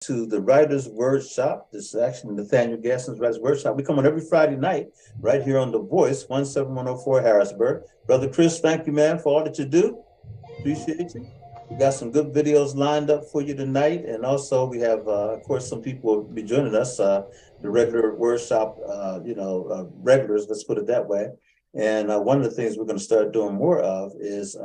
to the Writers Wordshop. This is actually Nathaniel Gadsden's Writers Wordshop. We come on every Friday night right here on The Voice, 17104 Harrisburg. Brother Chris, thank you, man, for all that you do. Appreciate you. We got some good videos lined up for you tonight. And also we have, of course, some people will be joining us, the regular workshop, regulars, let's put it that way. And one of the things we're going to start doing more of is,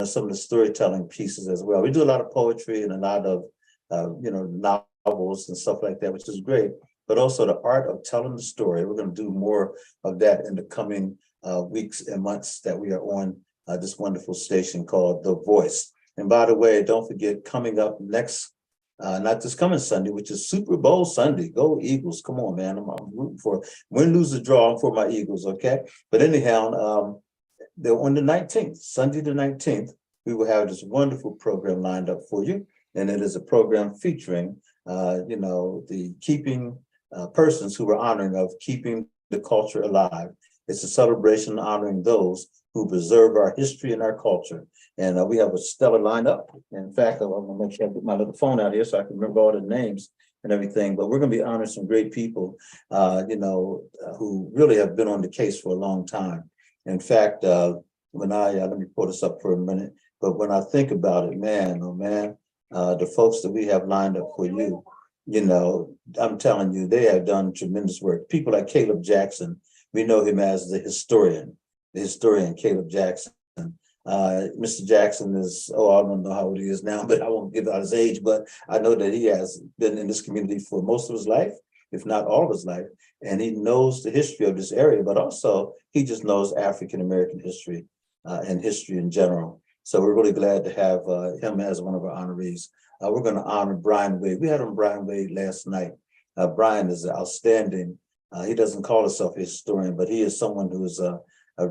some of the storytelling pieces as well. We do a lot of poetry and a lot of, novels and stuff like that, which is great. But also the art of telling the story. We're going to do more of that in the coming weeks and months that we are on this wonderful station called The Voice. And by the way, don't forget, coming up next, not this coming Sunday, which is Super Bowl Sunday. Go Eagles. Come on, man. I'm rooting for win, lose, or draw. I'm for my Eagles, okay? But anyhow, they're on the 19th, Sunday the 19th, we will have this wonderful program lined up for you. And it is a program featuring, the keeping persons who are honoring of keeping the culture alive. It's a celebration honoring those who preserve our history and our culture. And we have a stellar lineup. In fact, I'm going to make sure I get my little phone out here so I can remember all the names and everything. But we're going to be honoring some great people, who really have been on the case for a long time. In fact, when let me pull this up for a minute. But when I think about it, man, oh man, the folks that we have lined up for you, I'm telling you, they have done tremendous work. People like Caleb Jackson, we know him as the historian Caleb Jackson. Mr. Jackson is, I don't know how old he is now, but I won't give out his age, but I know that he has been in this community for most of his life, if not all of his life. And he knows the history of this area, but also he just knows African-American history and history in general. So we're really glad to have him as one of our honorees. We're going to honor Brian Wade. We had on Brian Wade last night. Brian is outstanding. He doesn't call himself a historian, but he is someone who is a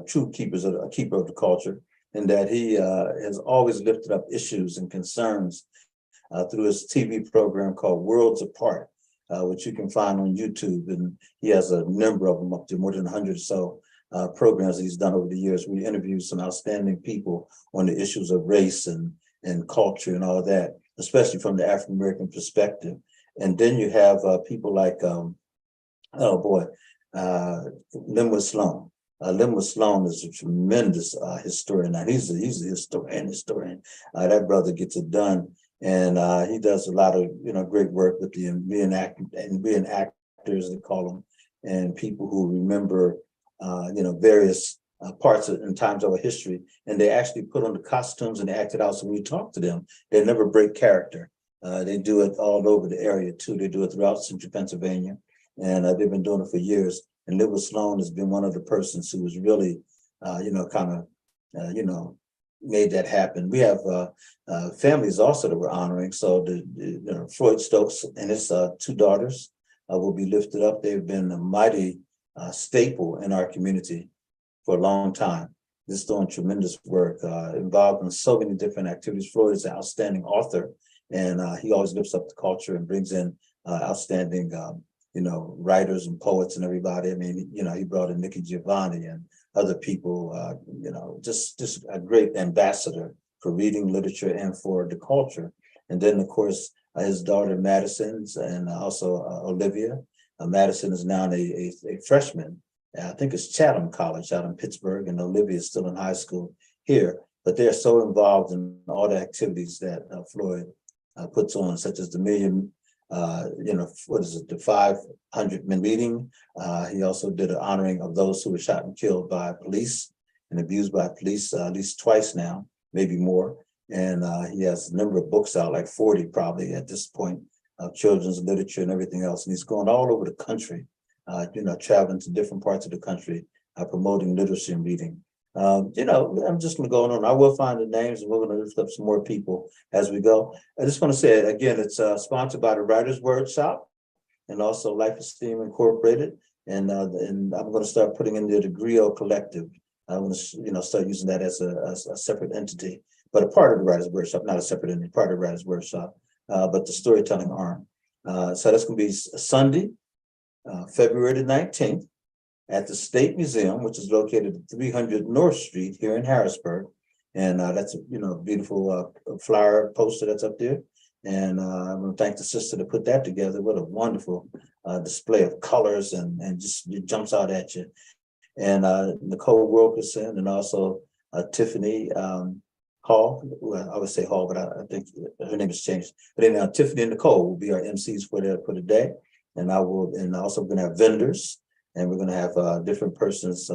true keeper of the culture, and that he has always lifted up issues and concerns through his TV program called Worlds Apart, which you can find on YouTube. And he has a number of them, up to more than 100 or so programs that he's done over the years. We interviewed some outstanding people on the issues of race and culture and all that, especially from the African-American perspective. And then you have people like, Linwood Sloan. Linwood Sloan is a tremendous historian. Now he's a historian. That brother gets it done. And he does a lot of, great work with the reenactors, they call them, and people who remember, various parts and times of our history. And they actually put on the costumes and they act it out. So when you talk to them, they never break character. They do it all over the area too. They do it throughout central Pennsylvania. And they've been doing it for years. And Linwood Sloan has been one of the persons who has really, made that happen. We have families also that we're honoring. So Floyd Stokes and his two daughters will be lifted up. They've been a mighty staple in our community for a long time. Just doing tremendous work, involved in so many different activities. Floyd is an outstanding author, and he always lifts up the culture and brings in outstanding, writers and poets and everybody. I mean, he brought in Nikki Giovanni and other people, just a great ambassador for reading, literature, and for the culture. And then, of course, his daughter Madison's and also Olivia. Madison is now a freshman. I think it's Chatham College out in Pittsburgh, and Olivia is still in high school here. But they're so involved in all the activities that Floyd puts on, such as the the 500 men meeting. He also did an honoring of those who were shot and killed by police and abused by police at least twice now, maybe more. And he has a number of books out, like 40 probably at this point, of children's literature and everything else. And he's going all over the country, traveling to different parts of the country, promoting literacy and reading. I'm just going to go on. I will find the names, and we're going to lift up some more people as we go. I just want to say again, it's sponsored by the Writers Wordshop and also Life Esteem Incorporated. And I'm going to start putting in there the Griot Collective. I'm going to start using that as a separate entity, but a part of the Writers Workshop, not a separate entity, part of the Writers Workshop, but the storytelling arm. So that's going to be Sunday, February the 19th at the State Museum, which is located at 300 North Street here in Harrisburg. And that's a beautiful flyer poster that's up there. And I want to thank the sister that put that together. What a wonderful display of colors and just it jumps out at you. And Nicole Wilkerson and also Tiffany Hall. Well, I would say Hall, but I think her name has changed. But anyhow, Tiffany and Nicole will be our MCs for the day. And also we're going to have vendors, and we're going to have different persons,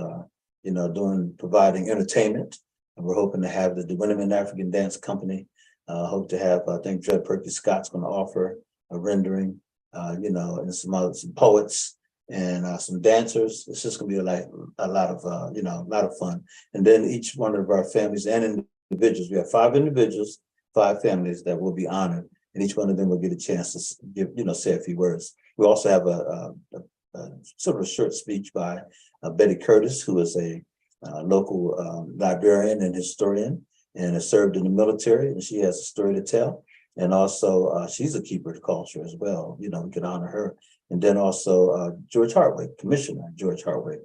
providing entertainment. And we're hoping to have the Winneman African Dance Company. Hope to have, I think Dred Perky Scott's going to offer a rendering, and some poets and some dancers. It's just going to be a lot of fun. And then each one of our families and individuals, we have 5 individuals, 5 families that will be honored, and each one of them will get a chance to give, say a few words. We also have a sort of a short speech by Betty Curtis, who is a local librarian and historian, and has served in the military, and she has a story to tell. And also, she's a keeper of culture as well. We can honor her. And then also George Hartwick, Commissioner George Hartwick.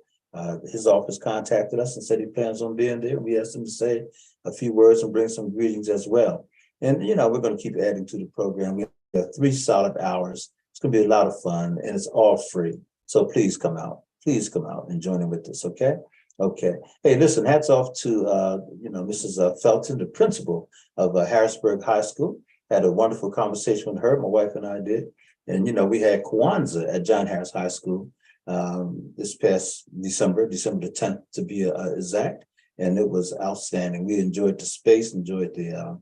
His office contacted us and said he plans on being there. We asked him to say a few words and bring some greetings as well. And, we're going to keep adding to the program. We have 3 solid hours. It's going to be a lot of fun, and it's all free. So please come out. Please come out and join in with us, okay? Okay. Hey, listen, hats off to, Mrs. Felton, the principal of Harrisburg High School. Had a wonderful conversation with her, my wife and I did. And, we had Kwanzaa at John Harris High School this past December the 10th to be exact. And it was outstanding. We enjoyed the space, enjoyed the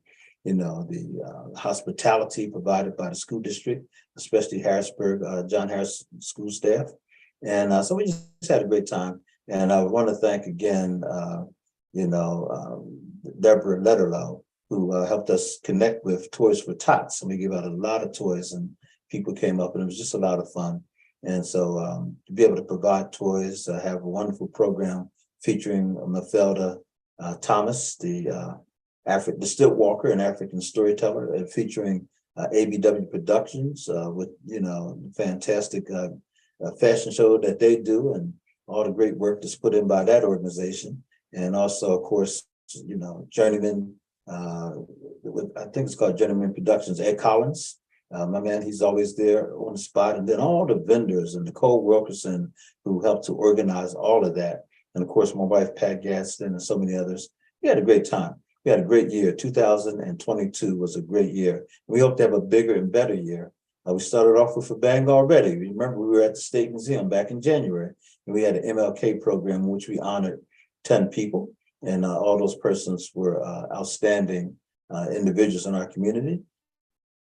hospitality provided by the school district, especially Harrisburg, John Harris school staff. And so we just had a great time. And I want to thank again, Deborah Letterlow, who helped us connect with Toys for Tots. And we gave out a lot of toys, and people came up, and it was just a lot of fun. And so to be able to provide toys, have a wonderful program featuring Mafelda Thomas, the stilt walker and African storyteller, and featuring ABW Productions with, fantastic fashion show that they do, and all the great work that's put in by that organization. And also, of course, Journeyman, I think it's called Journeyman Productions, Ed Collins, my man, he's always there on the spot. And then all the vendors and Nicole Wilkerson, who helped to organize all of that. And of course, my wife, Pat Gadsden, and so many others. We had a great time. We had a great year. 2022 was a great year. We hope to have a bigger and better year. We started off with a bang already. Remember, we were at the State Museum back in January, and we had an MLK program in which we honored 10 people, and all those persons were outstanding individuals in our community.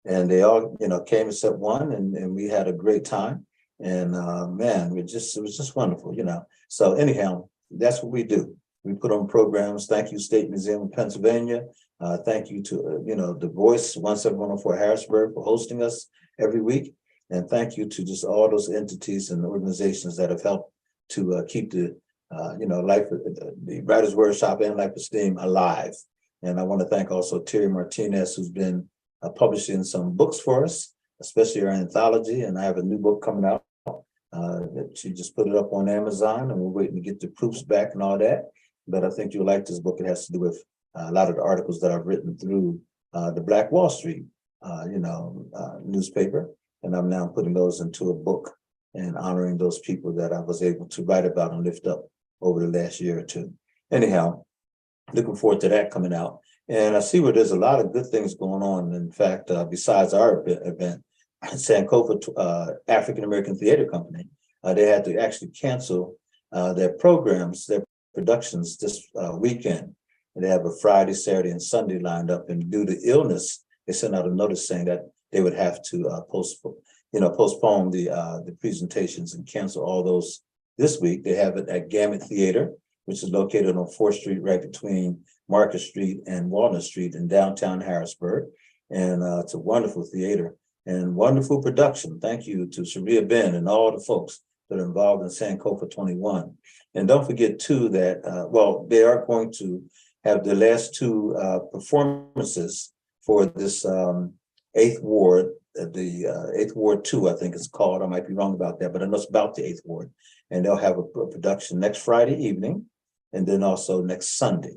And they all, came except one, and we had a great time. And man, it was just wonderful, So anyhow, that's what we do. We put on programs. Thank you, State Museum of Pennsylvania. Thank you to, The Voice 17104 Harrisburg for hosting us every week. And thank you to just all those entities and organizations that have helped to keep the, the Writers Wordshop and Life Esteem alive. And I want to thank also Terry Martinez, who's been publishing some books for us, especially our anthology. And I have a new book coming out that she just put it up on Amazon, and we're waiting to get the proofs back and all that. But I think you'll like this book. It has to do with a lot of the articles that I've written through the Black Wall Street, newspaper. And I'm now putting those into a book and honoring those people that I was able to write about and lift up over the last year or two. Anyhow, looking forward to that coming out. And I see where there's a lot of good things going on. In fact, besides our event, Sankofa African American Theater Company, they had to actually cancel their programs, their productions this weekend. And they have a Friday, Saturday, and Sunday lined up. And due to illness, they sent out a notice saying that they would have to postpone the presentations and cancel all those this week. They have it at Gamut Theater, which is located on 4th Street, right between Market Street and Walnut Street in downtown Harrisburg. And it's a wonderful theater and wonderful production. Thank you to Sharia Ben and all the folks that are involved in Sankofa 21. And don't forget too that, they are going to have the last 2 performances for this 8th Ward, the 8th Ward 2, I think it's called. I might be wrong about that, but I know it's about the 8th Ward. And they'll have a production next Friday evening, and then also next Sunday.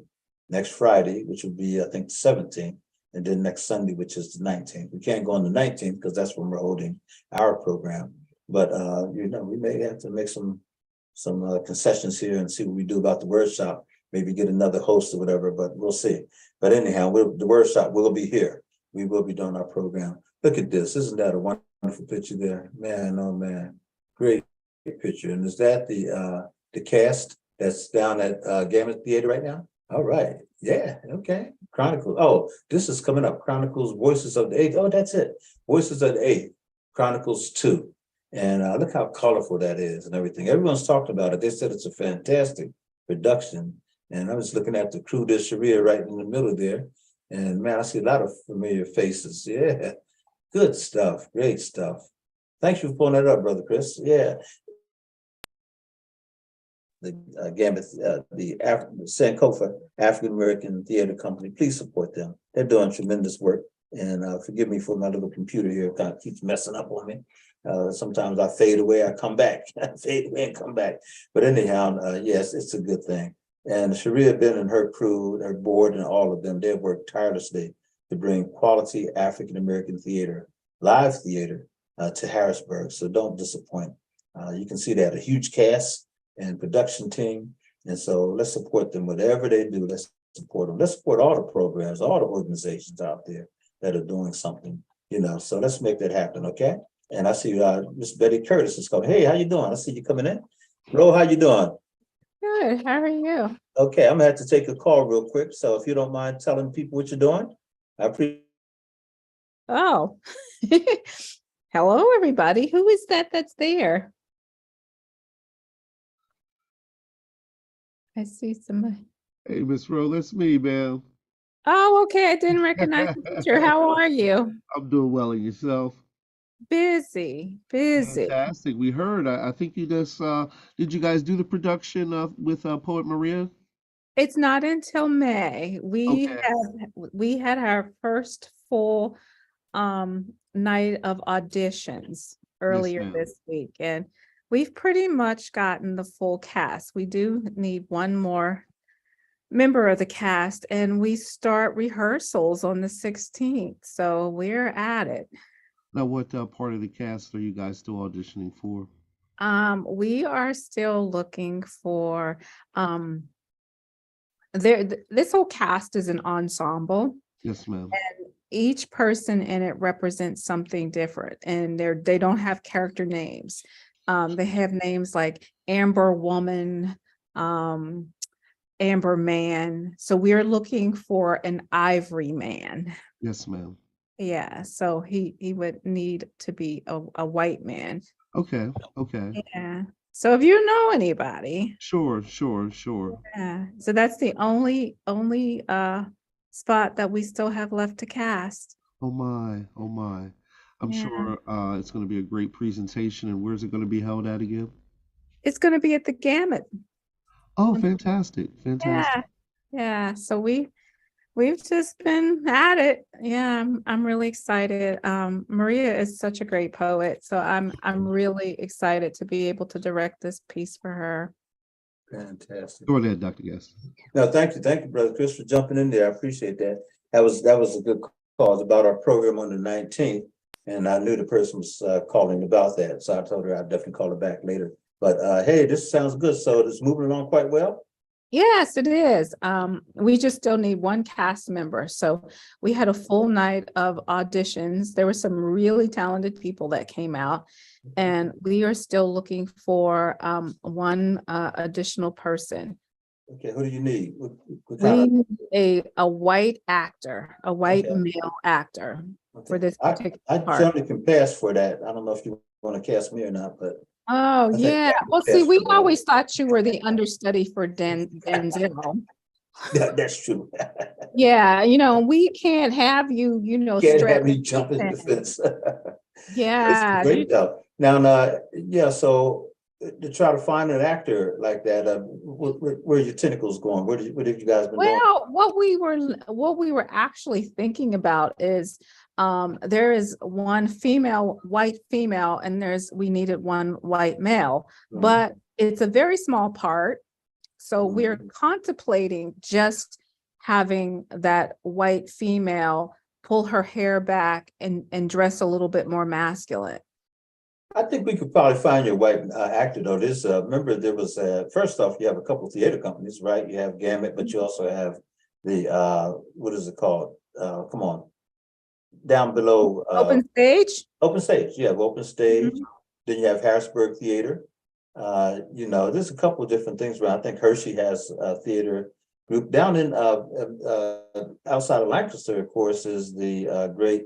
Next Friday, which will be, I think, the 17th, and then next Sunday, which is the 19th. We can't go on the 19th because that's when we're holding our program. But we may have to make some concessions here and see what we do about the workshop. Maybe get another host or whatever, but we'll see. But anyhow, the workshop will be here. We will be doing our program. Look at this. Isn't that a wonderful picture there? Man, oh man. Great picture. And is that the cast that's down at Gamut Theater right now? All right. Yeah. Okay. Chronicles. Oh, this is coming up. Chronicles, Voices of the Eighth. Oh, that's it. Voices of the Eighth. Chronicles 2. And look how colorful that is and everything. Everyone's talked about it. They said it's a fantastic production. And I was looking at the crew de Sharia right in the middle there. And man, I see a lot of familiar faces. Yeah. Good stuff. Great stuff. Thanks for pulling that up, Brother Chris. Yeah. The Gambit, the Sankofa African American Theater Company. Please support them. They're doing tremendous work. And forgive me for my little computer here. It kind of keeps messing up on me. Sometimes I fade away, I come back. I fade away and come back. But anyhow, yes, it's a good thing. And Sharia Ben and her crew, her board, and all of them, they've worked tirelessly to bring quality African American theater, live theater, to Harrisburg. So don't disappoint. You can see that a huge cast and production team. And so let's support them. Whatever they do, let's support them. Let's support all the programs, all the organizations out there that are doing something, so let's make that happen, okay? And I see Miss Betty Curtis is coming. Hey, how you doing? I see you coming in. Ro, how you doing? Good. How are you? Okay, I'm gonna have to take a call real quick. So if you don't mind telling people what you're doing, I appreciate. Oh, hello, everybody. Who is that's there? I see somebody. Hey, Miss Rowe, that's me, man. Oh, okay. I didn't recognize the picture. How are you? I'm doing well, and yourself? Busy. Fantastic. We heard. I think you just did. You guys do the production with Poet Maria? It's not until May. We had our first full night of auditions earlier this week, and we've pretty much gotten the full cast. We do need one more member of the cast, and we start rehearsals on the 16th. So we're at it. Now, what part of the cast are you guys still auditioning for? We are still looking for this whole cast is an ensemble. Yes, ma'am. And each person in it represents something different, and they don't have character names. They have names like Amber Woman, Amber Man. So we're looking for an Ivory Man. Yes, ma'am. Yeah, so he would need to be a white man. Okay. Yeah. So if you know anybody. Sure. Yeah. So that's the only spot that we still have left to cast. Oh my. I'm sure it's going to be a great presentation. And where's it going to be held at again? It's going to be at the Gamut. Oh, fantastic. Yeah. So we've just been at it. Yeah, I'm really excited. Maria is such a great poet, so I'm really excited to be able to direct this piece for her. Fantastic. Go ahead, Dr. Gadsden. No, thank you, Brother Chris, for jumping in there. I appreciate that. That was a good call. It's about our program on the 19th, and I knew the person was calling about that, so I told her I'd definitely call her back later. But hey, this sounds good. So it's moving along quite well. Yes, it is. We just still need one cast member. So we had a full night of auditions. There were some really talented people that came out, and we are still looking for one additional person. Okay, who do you need? We need a white actor, a white male actor for this particular part. I certainly can pass for that. I don't know if you want to cast me or not, but. Oh, yeah. Well, see, we always thought you were the understudy for Denzel. That's true. Yeah, we can't have you, can't have me jump in the fence. Yeah. It's great though. Now, yeah, so to try to find an actor like that, where are your tentacles going? What have you guys been doing? Well, what we were actually thinking about is there is one white female, and we needed one white male, but it's a very small part. So we're contemplating just having that white female pull her hair back and dress a little bit more masculine. I think we could probably find your white actor though. This remember there was first off, you have a couple of theater companies, right? You have Gamut, but you also have the what is it called? Come on, down below Open stage. Open Stage. You have Open Stage. Mhm. Then you have Harrisburg Theater. You know, there's a couple of different things around. I think Hershey has a theater group down in outside of Lancaster. Of course, is the great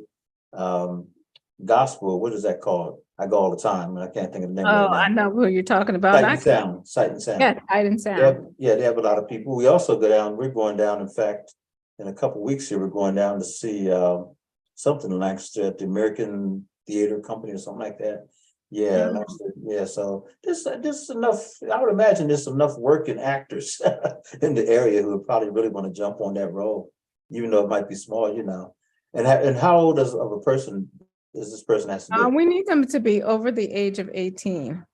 gospel. What is that called? I go all the time, and I can't think of the name Oh, right I now. know who you're talking about. Sight and Sound. Sight and Sound. Yeah, Sight and Yeah, Sound. yeah, they have a lot of people. We also go down. We're going down. In fact, in a couple of weeks here, we're going down to see something in Lancaster at the American Theater Company or something like that. Yeah, Oh. Lancaster, yeah. So this enough. I would imagine there's enough working actors in the area who would probably really want to jump on that role, even though it might be small, you know. And how old of a person is this person has to be? We need them to be over the age of 18.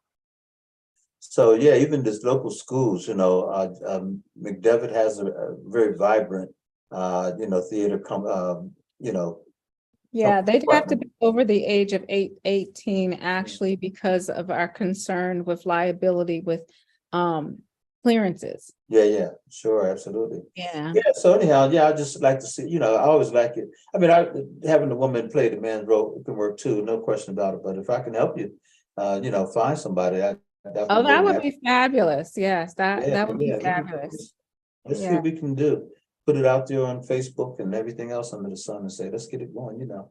So yeah, even this local schools, you know, McDevitt has a very vibrant, you know, theater. You know, Yeah, they'd have to be over the age of 18 actually because of our concern with liability with clearances. yeah, sure, absolutely. Yeah. Yeah. So anyhow, yeah, I just like to see. You know, I always like it. I mean, having a woman play the man's role can work too, no question about it. But if I can help you, you know, find somebody, I definitely. Oh, that would be fabulous. Yes, Yeah, that would be yeah. fabulous. Let's see Yeah. what we can do. Put it out there on Facebook and everything else under the sun and say, let's get it going, you know.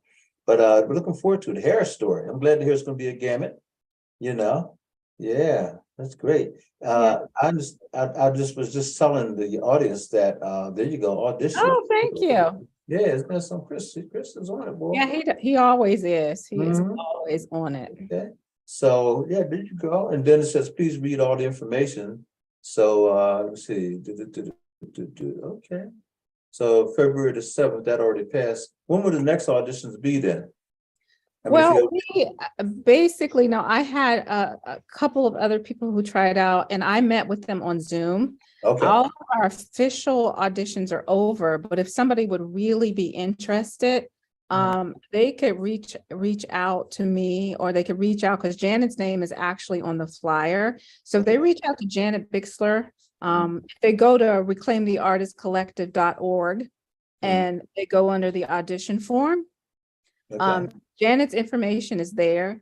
But we're looking forward to the Harris story. I'm glad to hear it's going to be a gamut, you know. Yeah, that's great. I just was just telling the audience that there you go, audition. Oh, thank you. Yeah, it's got some Chris is on it, boy. Yeah, he always is. He is Mhm. always on it. Okay. So yeah, there you go. And then it says, please read all the information. So let's see. Okay. So February the 7th, that already passed. When will the next auditions be then? I mean, if Well, you we basically, no, I had a couple of other people who tried out and I met with them on Zoom. okay. All of our official auditions are over, but if somebody would really be interested, they could reach out to me or they could reach out because Janet's name is actually on the flyer. So if they reach out to Janet Bixler, if they go to reclaimtheartistcollective.org and they go under the audition form, Okay. Janet's information is there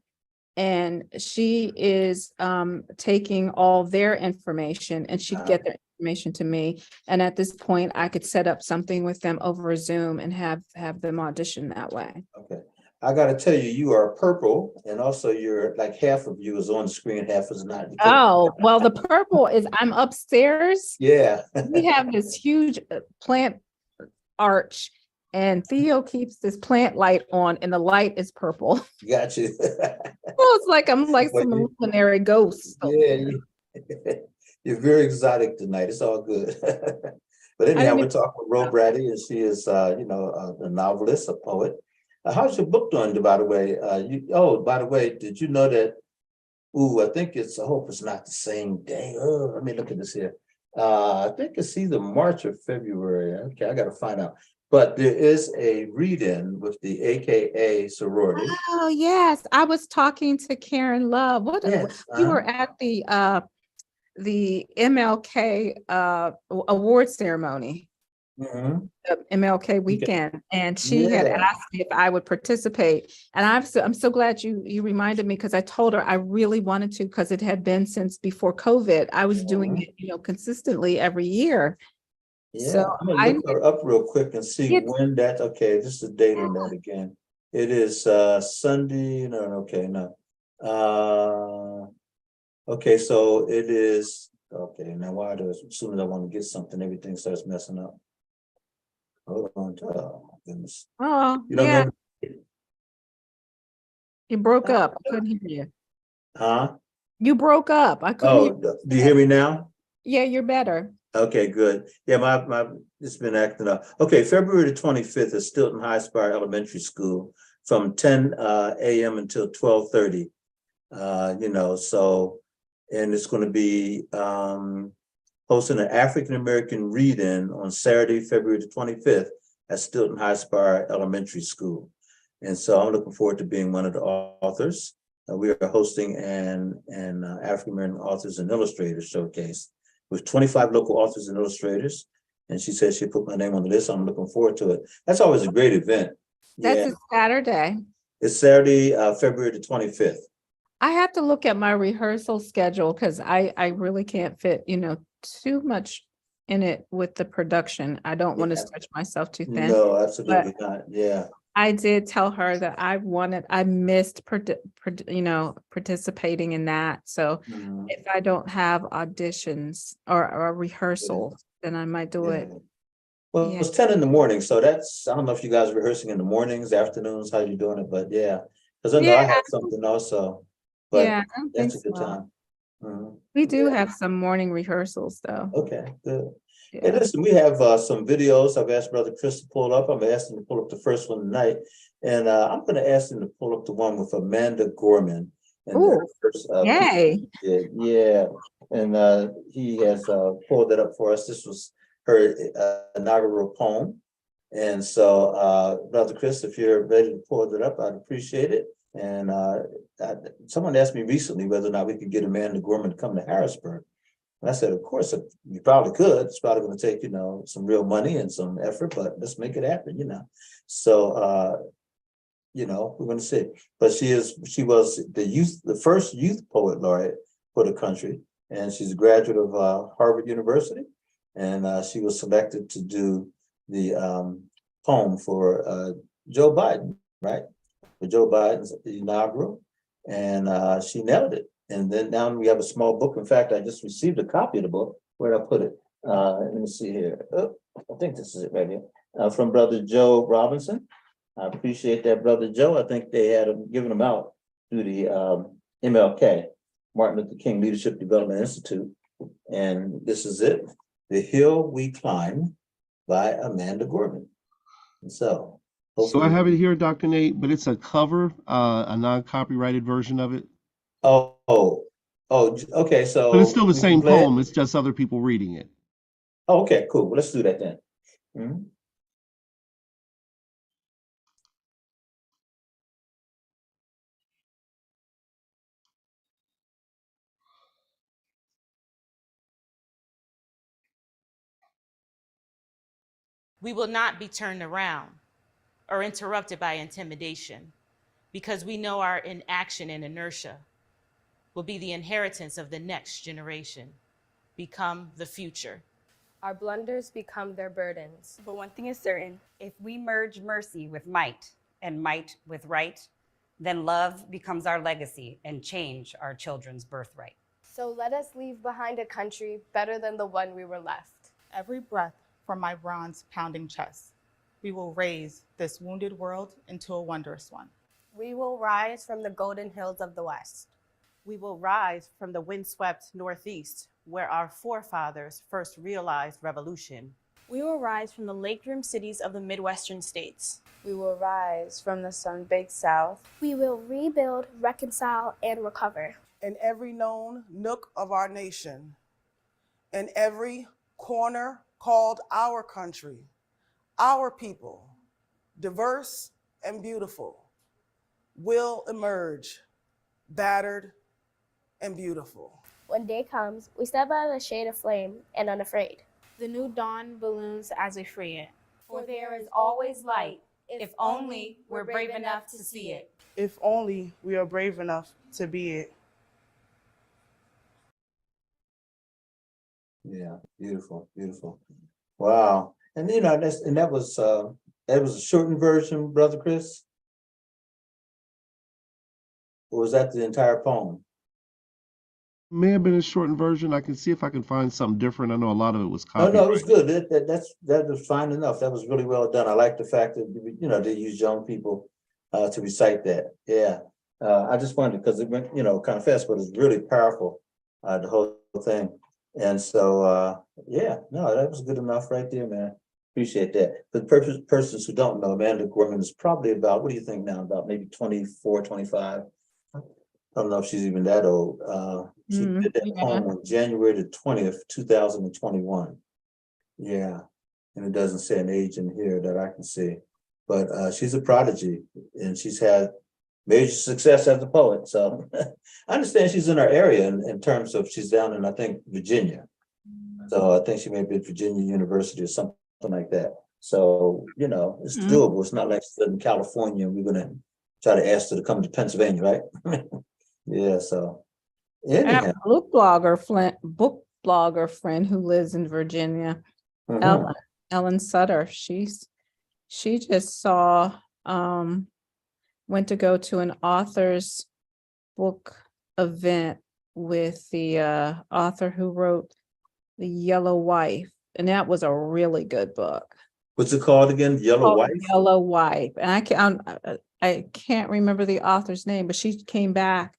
and she is taking all their information and she'd get their information to me. And at this point, I could set up something with them over Zoom and have them audition that way. Okay. I got to tell you, you are purple, and also you're like half of you is on the screen, half is not. Oh, well, the purple is I'm upstairs. Yeah. We have this huge plant arch and Theo keeps this plant light on and the light is purple. Got you. Well, it's like I'm like some illuminary ghost. Yeah, you're very exotic tonight. It's all good. But anyhow, we're talking with Ro Brady, and she is, you know, a novelist, a poet. How's your book doing, by the way? By the way, did you know that? I think I hope it's not the same day. Oh, let me look at this here. I think it's either March or February. Okay, I got to find out. But there is a read-in with the AKA sorority. Oh, yes. I was talking to Karen Love. We were at the MLK award ceremony, the MLK weekend, and she had asked me if I would participate. And I'm so glad you reminded me because I told her I really wanted to because it had been since before COVID. I was doing it, you know, consistently every year. Yeah, so I'm gonna look her up real quick and see when that. Okay, this is the date on that again. It is Sunday. No. Okay, so it is okay. Now, why does as soon as I want to get something, everything starts messing up? Hold on. Oh my goodness. Oh, You don't know? You broke up. I couldn't hear you. Huh? You broke up. I couldn't hear you. Do you hear me now? Yeah, you're better. Okay, good. Yeah, my it's been acting up. Okay, February the 25th is Stilton High Spire Elementary School from 10 a.m. until 12:30. You know, so and it's going to be hosting an African American read-in on Saturday, February the 25th at Stilton High Spire Elementary School. And so I'm looking forward to being one of the authors. We are hosting an African American authors and illustrators showcase with 25 local authors and illustrators. And she said she put my name on the list. So I'm looking forward to it. That's always a great event. That's a Saturday. It's Saturday, February the 25th. I have to look at my rehearsal schedule because I really can't fit, too much in it with the production. I don't want to stretch myself too thin. No, absolutely not. Yeah. I did tell her that I missed, participating in that. So if I don't have auditions or rehearsal, then I might do it. Well, it's 10 in the morning. So I don't know if you guys are rehearsing in the mornings, afternoons, how you doing it, but yeah. Because I know I have something also, but that's a good time. We do have some morning rehearsals though. Okay, good. Hey, listen, we have some videos. I've asked Brother Chris to pull up. I'm asking him to pull up the first one tonight. And I'm going to ask him to pull up the one with Amanda Gorman. And yay. Yeah. And he has pulled that up for us. This was her inaugural poem. And so, Brother Chris, if you're ready to pull it up, I'd appreciate it. And someone asked me recently whether or not we could get Amanda Gorman to come to Harrisburg. And I said, of course, you probably could. It's probably going to take, some real money and some effort, but let's make it happen, So, we're going to see. But she was the first youth poet laureate for the country. And she's a graduate of Harvard University. And she was selected to do the poem for Joe Biden, right? For Joe Biden's inaugural. And she nailed it. And then now we have a small book. In fact, I just received a copy of the book. Where did I put it? Let me see here. Oh, I think this is it right here. From Brother Joe Robinson. I appreciate that, Brother Joe. I think they had given them out through the MLK, Martin Luther King Leadership Development Institute. And this is it. The Hill We Climb by Amanda Gorman. And so I have it here, Dr. Nate, but it's a cover, a non-copyrighted version of it. Okay. So, but it's still the same poem. It's just other people reading it. Oh, okay, cool. Well, let's do that then. We will not be turned around or interrupted by intimidation, because we know our inaction and inertia will be the inheritance of the next generation, become the future. Our blunders become their burdens. But one thing is certain, if we merge mercy with might and might with right, then love becomes our legacy and change our children's birthright. So let us leave behind a country better than the one we were left. Every breath from my bronze pounding chest, we will raise this wounded world into a wondrous one. We will rise from the golden hills of the West. We will rise from the windswept Northeast, where our forefathers first realized revolution. We will rise from the lake-rimmed cities of the Midwestern states. We will rise from the sun-baked South. We will rebuild, reconcile, and recover. In every known nook of our nation, in every corner called our country, our people, diverse and beautiful, will emerge battered and beautiful. When day comes, we step out of the shade of flame and unafraid. The new dawn balloons as we free it. For there is always light, if only we're brave enough to see it. If only we are brave enough to be it. Yeah, beautiful, beautiful. Wow. And that was a shortened version, Brother Chris? Or was that the entire poem? May have been a shortened version. I can see if I can find something different. I know a lot of it was copied. No, it was good. That was fine enough. That was really well done. I like the fact that they use young people to recite that. Yeah. I just wondered because it went kind of fast, but it's really powerful, the whole thing. And so that was good enough right there, man. Appreciate that. For the persons who don't know, Amanda Gorman is probably about, what do you think now? About maybe 24, 25. I don't know if she's even that old. She did that poem on January the 20th, 2021. Yeah. and it doesn't say an age in here that I can see. But she's a prodigy, and she's had major success as a poet. So I understand she's in our area in terms of she's down in, I think, Virginia. So I think she may be at Virginia University or something like that. So, you know, it's doable. It's not like she's in California and we're going to try to ask her to come to Pennsylvania, right? Yeah, so I have anyhow. a book blogger friend who lives in Virginia, Mhm. Ellen Sutter. She just went to go to an author's book event with the author who wrote The Yellow Wife, and that was a really good book. What's it called again? Yellow Wife? Yellow Wife. And I can't remember the author's name, but she came back.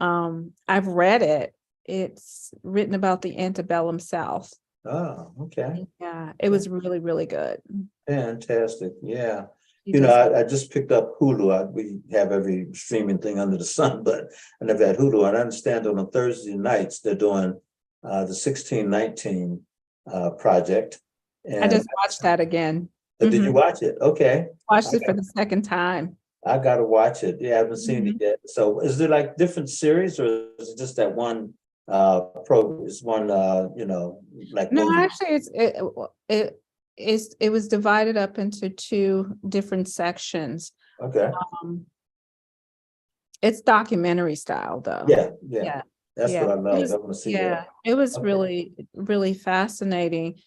I've read it. It's written about the antebellum South. Oh, okay. Yeah, it was really, really good. Fantastic. Yeah. She You know, does- I just picked up Hulu. We have every streaming thing under the sun, but I never had Hulu. And I understand on Thursday nights, they're doing the 1619 project. I just watched that again. Did you watch it? Okay. Watched it for the second time. I got to watch it. Yeah, I haven't seen it yet. So is there like different series or is it just that one is one you know, like No, movie? actually it was divided up into two different sections. Okay. It's documentary style though. Yeah. That's what I love. I want to see that. It was Okay. really, really fascinating.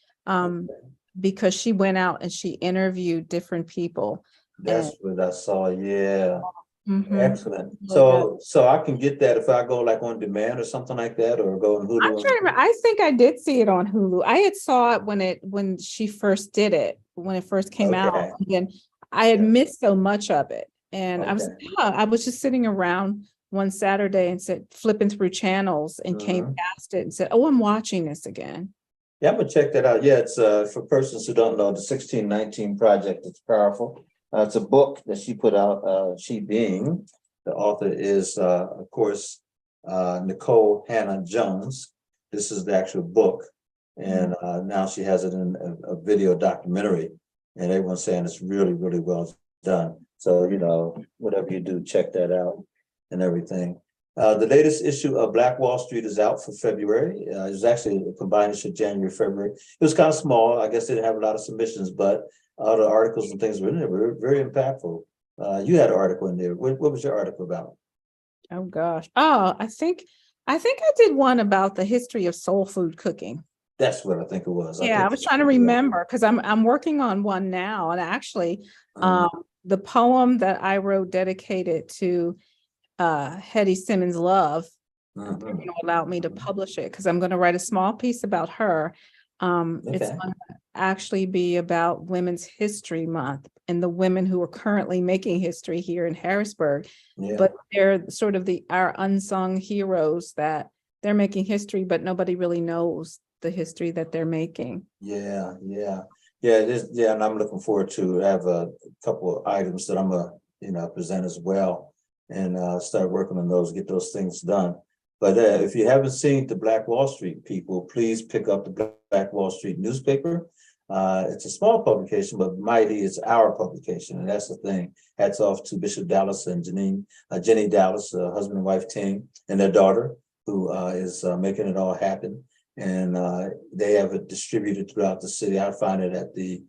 Because she went out and she interviewed different people. That's what I saw. Yeah. Mhm. Excellent. Really So I can get that if I go like on demand or something like that, or go on Hulu. I'm trying to remember. I think I did see it on Hulu. I had saw it when she first did it, when it first came out. Okay. And then I had missed so much of it. And I was just sitting around one Saturday and flipping through channels and came past it and said, "Oh, I'm watching this again." Yeah, I'm gonna check that out. Yeah, it's for persons who don't know, the 1619 Project. It's powerful. It's a book that she put out. She being the author is, of course, Nicole Hannah Jones. This is the actual book, and now she has it in a video documentary, and everyone's saying it's really, really well done. So you know, whatever you do, check that out and everything. The latest issue of Black Wall Street is out for February. It was actually a combined issue January, February. It was kind of small. I guess they didn't have a lot of submissions, but all the articles and things were in there were very impactful. You had an article in there. What was your article about? Oh gosh. Oh, I think I did one about the history of soul food cooking. That's what I think it was. I was trying to remember because I'm working on one now, and actually, the poem that I wrote dedicated to Hetty Simmons Love, allowed me to publish it because I'm going to write a small piece about her. It's going to actually be about Women's History Month and the women who are currently making history here in Harrisburg. But they're sort of our unsung heroes that they're making history, but nobody really knows the history that they're making. Yeah. It is. Yeah, and I'm looking forward to have a couple of items that I'm gonna present as well, and start working on those, get those things done. But if you haven't seen the Black Wall Street people, please pick up the Black Wall Street newspaper. It's a small publication, but mighty is our publication, and that's the thing. Hats off to Bishop Dallas and Jenny Dallas, husband and wife team, and their daughter, who is making it all happen. And they have it distributed throughout the city. I find it at the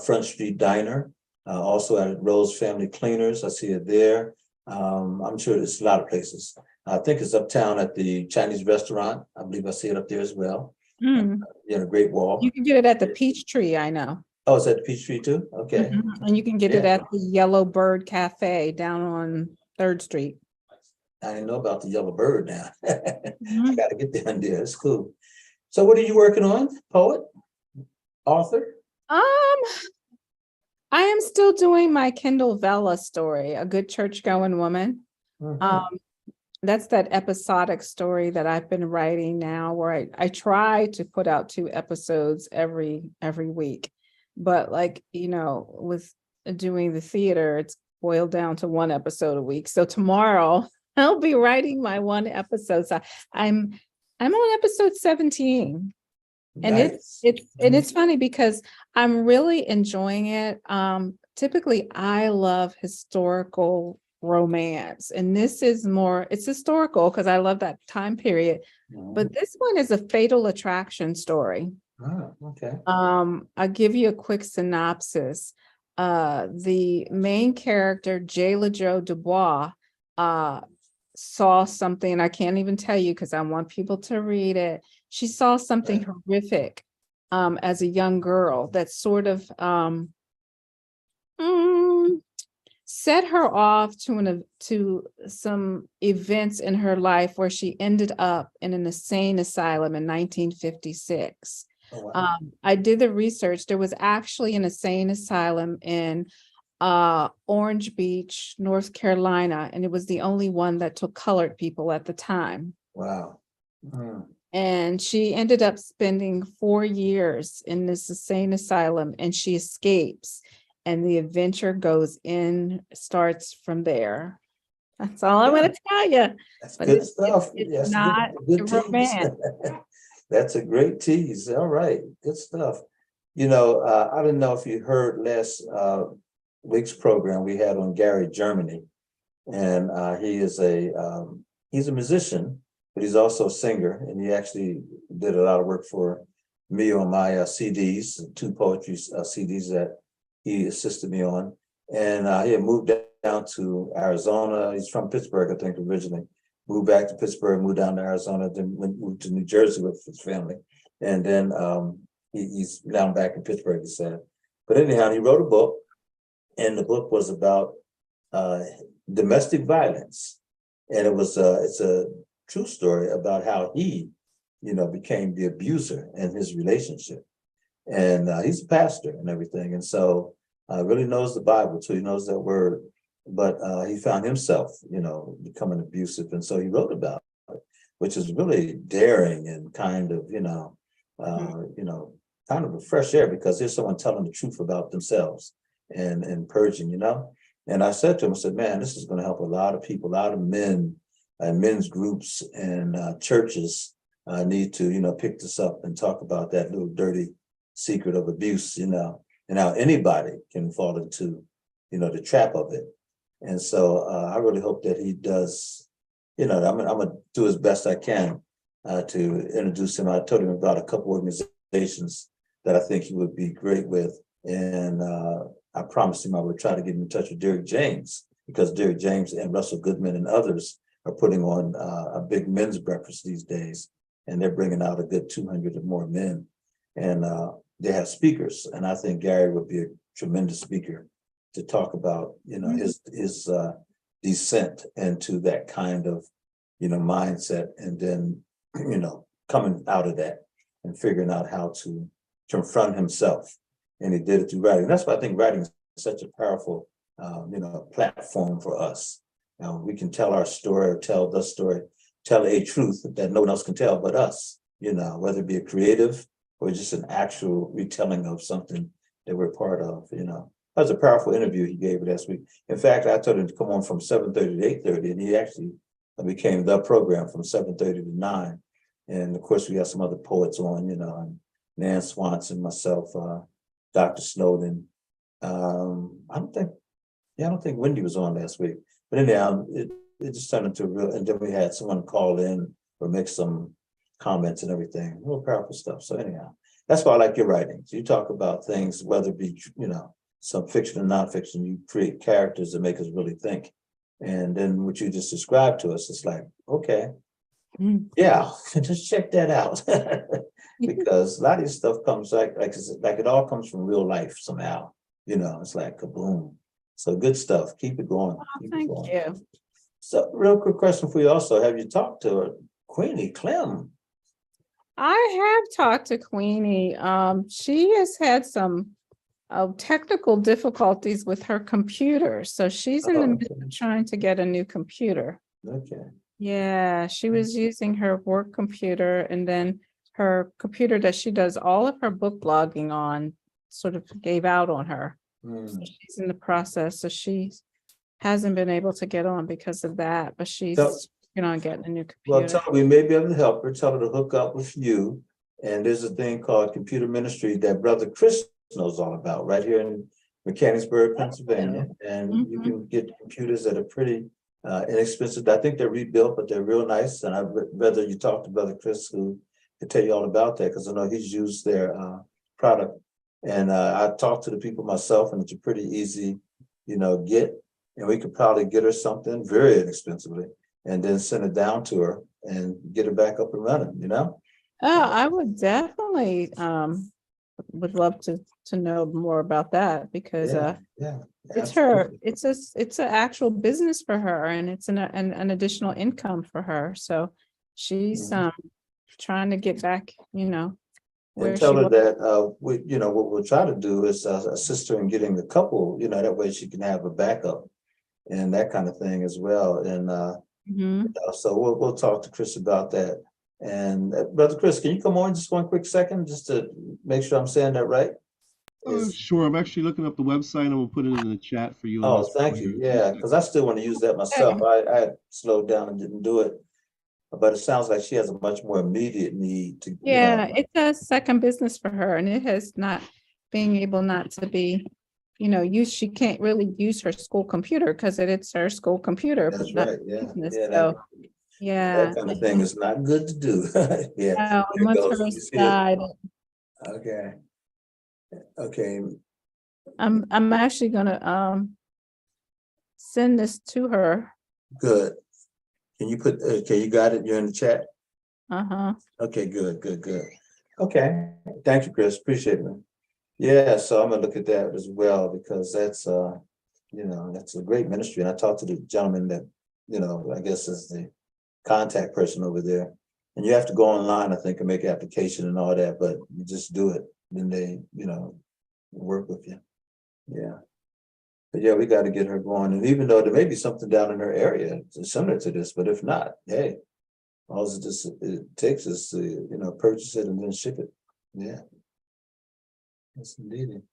Front Street Diner, also at Rose Family Cleaners. I see it there. I'm sure it's a lot of places. I think it's uptown at the Chinese restaurant. I believe I see it up there as well. Great Wall. You can get it at the Peachtree, I know. Oh, it's at the Peachtree too? Okay. And you can get it at the Yellow Bird Cafe down on 3rd Street. I didn't know about the Yellow Bird now. I got to get down there. It's cool. So what are you working on? Poet? Author? I am still doing my Kindle Vella story, A Good Church-Going Woman. That's that episodic story that I've been writing now, where I try to put out 2 episodes every week. But with doing the theater, it's boiled down to 1 episode a week. So tomorrow I'll be writing my 1 episode. So I'm on episode 17. And Nice. it's funny because I'm really enjoying it. Typically I love historical romance, and this is more, it's historical because I love that time period. But this one is a fatal attraction story. Oh, okay. I'll give you a quick synopsis. The main character, Jayla Jo Dubois, saw something, I can't even tell you because I want people to read it. She saw something horrific as a young girl that sort of set her off to some events in her life where she ended up in an insane asylum in 1956. Oh, wow. I did the research. There was actually an insane asylum in Orange Beach, North Carolina, and it was the only one that took colored people at the time. Wow. And she ended up spending 4 years in this insane asylum, and she escapes, and the adventure starts from there. That's all I'm going to tell you. That's But good stuff. it's Yes, not good tease. romance. That's a great tease. All right, good stuff. You know, I don't know if you heard last week's program we had on Gary Germany, and he's a musician, but he's also a singer, and he actually did a lot of work for me on my CDs, 2 poetry CDs that he assisted me on. And he had moved down to Arizona. He's from Pittsburgh, I think, originally. Moved back to Pittsburgh, moved down to Arizona, then moved to New Jersey with his family. And then he's now back in Pittsburgh, he said. But anyhow, he wrote a book, and the book was about domestic violence. And it's a true story about how he, became the abuser in his relationship. And he's a pastor and everything. And so really knows the Bible too. He knows that word, but he found himself, becoming abusive. And so he wrote about it, which is really daring and kind of, kind of a fresh air, because there's someone telling the truth about themselves and purging, And I said to him, I said, man, this is going to help a lot of people, a lot of men and men's groups and churches need to, pick this up and talk about that little dirty secret of abuse, and how anybody can fall into, the trap of it. And so I really hope that he does, I'm gonna do as best I can to introduce him. I told him about a couple organizations that I think he would be great with. And I promised him I would try to get in touch with Derek James, because Derek James and Russell Goodman and others are putting on a big men's breakfast these days. And they're bringing out a good 200 or more men. And they have speakers. And I think Gary would be a tremendous speaker to talk about, his descent into that kind of, mindset. And then, coming out of that and figuring out how to confront himself. And he did it through writing. That's why I think writing is such a powerful, platform for us. Now we can tell our story or tell the story, tell a truth that no one else can tell but us, whether it be a creative or just an actual retelling of something that we're part of, That was a powerful interview he gave last week. In fact, I told him to come on from 7:30 to 8:30, and he actually became the program from 7:30 to 9. And of course, we got some other poets on, and Nan Swanson, myself, Dr. Snowden. I don't think Wendy was on last week. But anyhow, it just turned into a real, and then we had someone call in or make some comments and everything, real powerful stuff. So anyhow, that's why I like your writings. You talk about things, whether it be, some fiction or nonfiction, you create characters that make us really think. And then what you just described to us, it's like, okay, yeah, just check that out. Because a lot of this stuff comes like it all comes from real life somehow, it's like kaboom. So good stuff. Keep it going. Thank you. So real quick question for you also. Have you talked to Queenie Clem? I have talked to Queenie. She has had some technical difficulties with her computer. So she's in the middle of trying to get a new computer. Okay. Yeah, she was using her work computer, and then her computer that she does all of her book blogging on sort of gave out on her. So she's in the process. So she hasn't been able to get on because of that, but she's working on getting a new computer. Well, we may be able to help her. Tell her to hook up with you And there's a thing called computer ministry that Brother Chris knows all about right here in Mechanicsburg, Pennsylvania. And you can get computers that are pretty inexpensive. I think they're rebuilt, but they're real nice. And I'd rather you talk to Brother Chris, who can tell you all about that, because I know he's used their product. And I talked to the people myself, and it's a pretty easy, get. And we could probably get her something very inexpensively and then send it down to her and get her back up and running, Oh, I would definitely would love to know more about that, because yeah, it's her, it's an actual business for her, and it's an additional income for her. So she's trying to get back, where and tell she her was. that what we'll try to do is assist her in getting a couple, that way she can have a backup and that kind of thing as well. And so we'll talk to Chris about that. And Brother Chris, can you come on just one quick second, just to make sure I'm saying that right? Sure. I'm actually looking up the website. I'm gonna put it in the chat for you. Oh, thank you. Yeah, because I still want to use that myself. I had slowed down and didn't do it, but it sounds like she has a much more immediate need to. It's a second business for her, and it has not being able not to be, she can't really use her school computer because it's her school computer. That's but right. Yeah. business. Yeah. So, That kind of thing is not good to do. Yeah. Once her side. Okay. Okay. I'm actually gonna send this to her. Good. Can you put? Okay, you got it. You're in the chat. Okay. Good. Okay. Thank you, Chris. Appreciate it. Yeah. So I'm gonna look at that as well, because that's that's a great ministry. And I talked to the gentleman that I guess is the contact person over there. And you have to go online, I think, and make an application and all that. But you just do it, then they work with you. Yeah. But yeah, we got to get her going. And even though there may be something down in her area similar to this, but if not, hey, all it takes is to purchase it and then ship it. Yeah. That's indeed.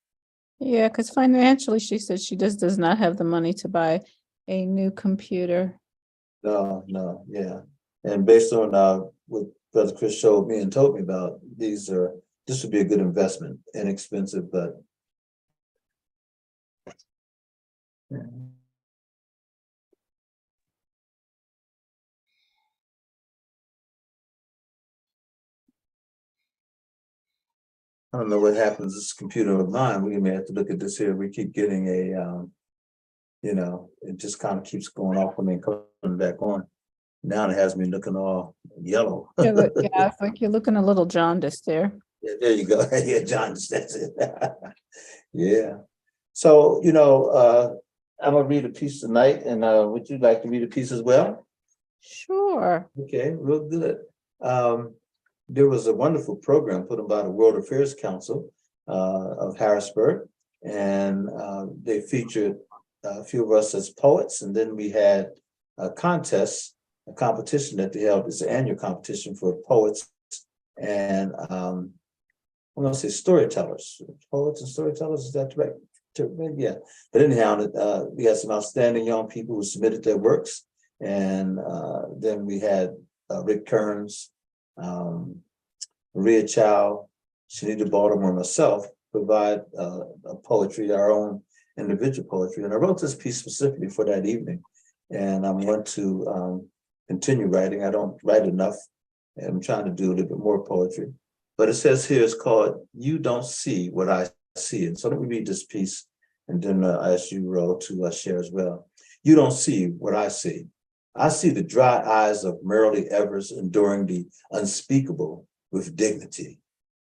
Yeah, because financially, she said she just does not have the money to buy a new computer. No, yeah. And based on what Brother Chris showed me and told me about, this would be a good investment, inexpensive, but yeah. I don't know what happens to this computer of mine. We may have to look at this here. We keep getting it just kind of keeps going off and then coming back on. Now it has me looking all yellow. Yeah, it's like you're looking a little jaundiced there. Yeah, there you go. Yeah, John, that's it. Yeah. So, I'm gonna read a piece tonight, and would you like to read a piece as well? Sure. Okay, real good. There was a wonderful program put on by the World Affairs Council of Harrisburg, and they featured a few of us as poets, and then we had a contest, a competition that they held. It's an annual competition for poets and I'm gonna say storytellers, poets and storytellers. Is that correct? Yeah. But anyhow, we had some outstanding young people who submitted their works, and then we had Rick Kearns, Maria Chow, Shanita Baltimore, and myself provide a poetry, our own individual poetry. And I wrote this piece specifically for that evening, and I'm going to continue writing. I don't write enough, and I'm trying to do a little bit more poetry. But it says here, it's called "You Don't See What I See." And so let me read this piece, and then I ask you, Ro, to share as well. You don't see what I see. I see the dry eyes of Merrily Evers enduring the unspeakable with dignity.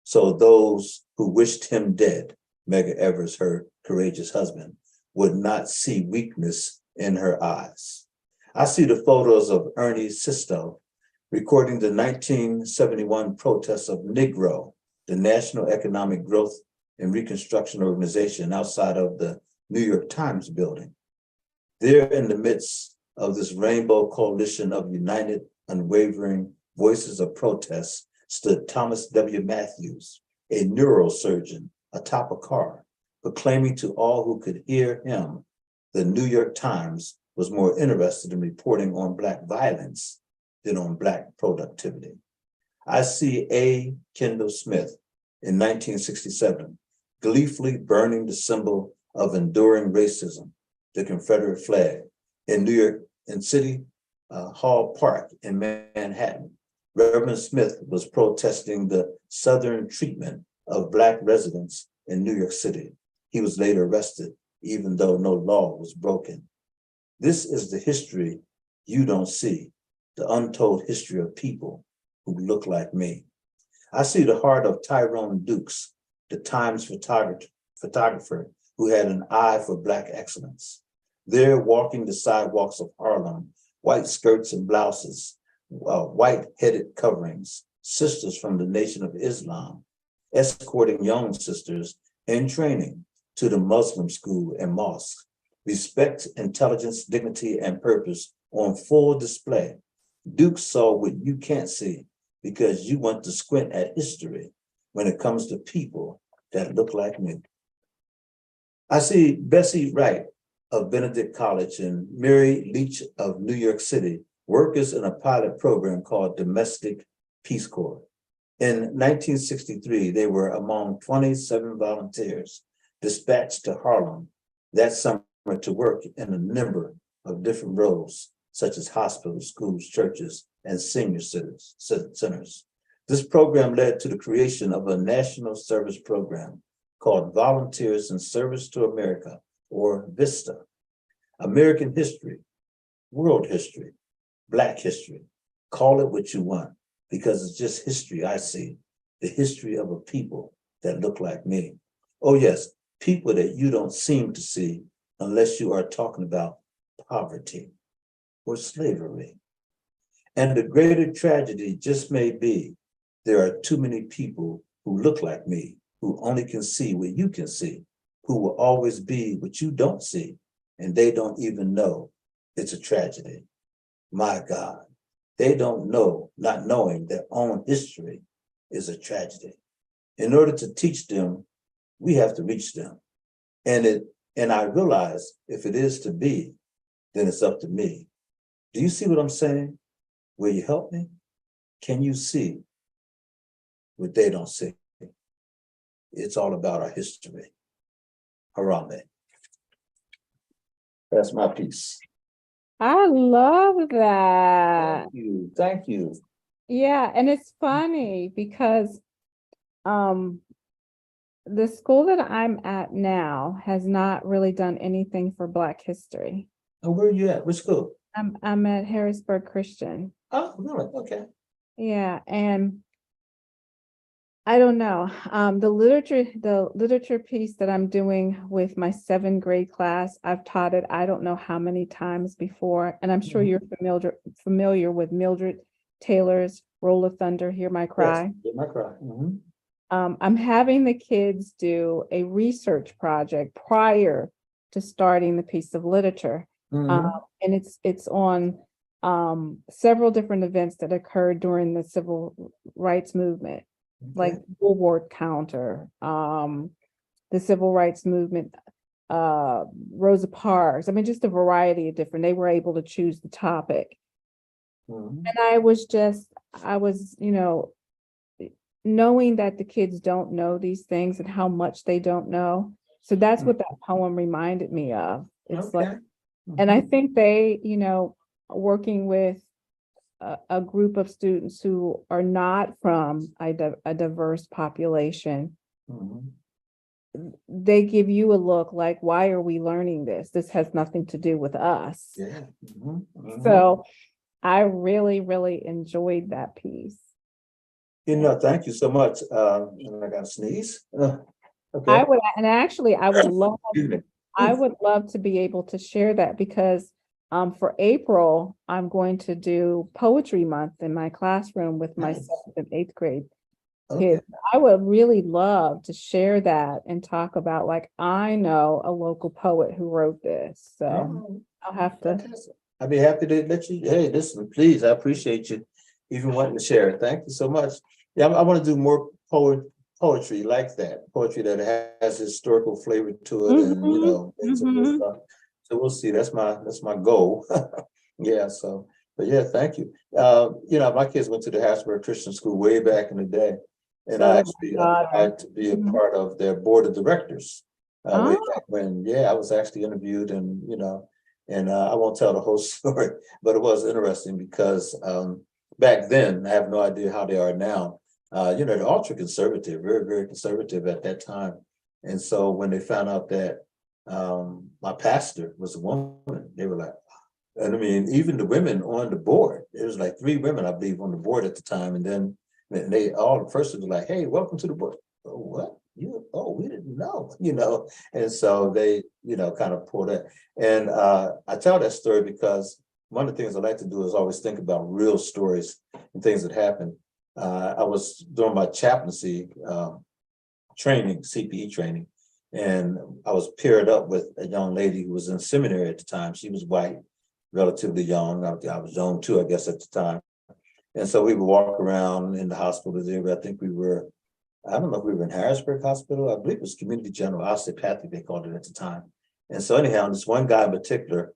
So those who wished him dead, Medgar Evers, her courageous husband, would not see weakness in her eyes. I see the photos of Ernie Sisto recording the 1971 protests of Negro, the National Economic Growth and Reconstruction Organization outside of the New York Times building. There in the midst of this rainbow coalition of united, unwavering voices of protest stood Thomas W. Matthews, a neurosurgeon atop a car, proclaiming to all who could hear him, the New York Times was more interested in reporting on Black violence than on Black productivity. I see A. Kendall Smith in 1967, gleefully burning the symbol of enduring racism, the Confederate flag, in New York, in City Hall Park in Manhattan. Reverend Smith was protesting the Southern treatment of Black residents in New York City. He was later arrested, even though no law was broken. This is the history you don't see, the untold history of people who look like me. I see the heart of Tyrone Dukes, the Times photographer who had an eye for Black excellence. There, walking the sidewalks of Harlem, white skirts and blouses, white-headed coverings, sisters from the Nation of Islam, escorting young sisters in training to the Muslim school and mosque. Respect, intelligence, dignity, and purpose on full display. Duke saw what you can't see because you want to squint at history when it comes to people that look like me. I see Bessie Wright of Benedict College and Mary Leach of New York City, workers in a pilot program called Domestic Peace Corps. In 1963, they were among 27 volunteers dispatched to Harlem that summer to work in a number of different roles, such as hospitals, schools, churches, and senior centers. This program led to the creation of a national service program called Volunteers in Service to America, or VISTA. American history, world history, Black history, call it what you want, because it's just history I see, the history of a people that look like me. Oh yes, people that you don't seem to see unless you are talking about poverty or slavery. And the greater tragedy just may be there are too many people who look like me, who only can see what you can see, who will always be what you don't see, and they don't even know it's a tragedy. My God, they don't know, not knowing their own history is a tragedy. In order to teach them, we have to reach them. And I realize if it is to be, then it's up to me. Do you see what I'm saying? Will you help me? Can you see what they don't see? It's all about our history. Harambe. That's my piece. I love that. Thank you. Thank you. Yeah, and it's funny because the school that I'm at now has not really done anything for Black history. Oh, where are you at? Which school? I'm at Harrisburg Christian. Oh, really? Okay. Yeah, and I don't know. The literature piece that I'm doing with my 7th grade class, I've taught it I don't know how many times before, and I'm sure you're familiar with Mildred Taylor's Roll of Thunder, Hear My Cry. Yes, Hear My Cry. I'm having the kids do a research project prior to starting the piece of literature. And it's on several different events that occurred during the civil rights movement, like Bulwark Counter, the civil rights movement, Rosa Parks. I mean, just a variety of different, they were able to choose the topic. And I was, knowing that the kids don't know these things and how much they don't know. So that's what that poem reminded me of. It's like, and I think they, working with a group of students who are not from a diverse population, they give you a look like, why are we learning this? This has nothing to do with us. So I really, really enjoyed that piece. Thank you so much. And I got to sneeze. Okay. I would love to be able to share that because for April, I'm going to do Poetry Month in my classroom with my 7th and 8th grade kids. I would really love to share that and talk about, like, I know a local poet who wrote this. So I'll have to. I'd be happy to let you, hey, listen, please, I appreciate you even wanting to share it. Thank you so much. Yeah, I want to do more poetry like that, poetry that has historical flavor to it, and and some good stuff. So we'll see. That's my goal. Yeah. So But yeah, thank you. My kids went to the Harrisburg Christian School way back in the day. And I actually applied to be a part of their board of directors. Way back when, I was actually interviewed and I won't tell the whole story, but it was interesting because back then, I have no idea how they are now. They're ultra conservative, very, very conservative at that time. And so when they found out that my pastor was a woman, they were like, and I mean, even the women on the board, there was like 3 women, I believe, on the board at the time. And then they all the first was like, hey, welcome to the board. Oh, what? We didn't know, And so they, kind of pulled that. And I tell that story because one of the things I like to do is always think about real stories and things that happen. I was doing my chaplaincy training, CPE training, and I was paired up with a young lady who was in seminary at the time. She was white, relatively young. I was young too, I guess, at the time. And so we would walk around in the hospital there. I think I don't know if we were in Harrisburg Hospital. I believe it was Community General Osteopathy, they called it at the time. And so anyhow, this one guy in particular,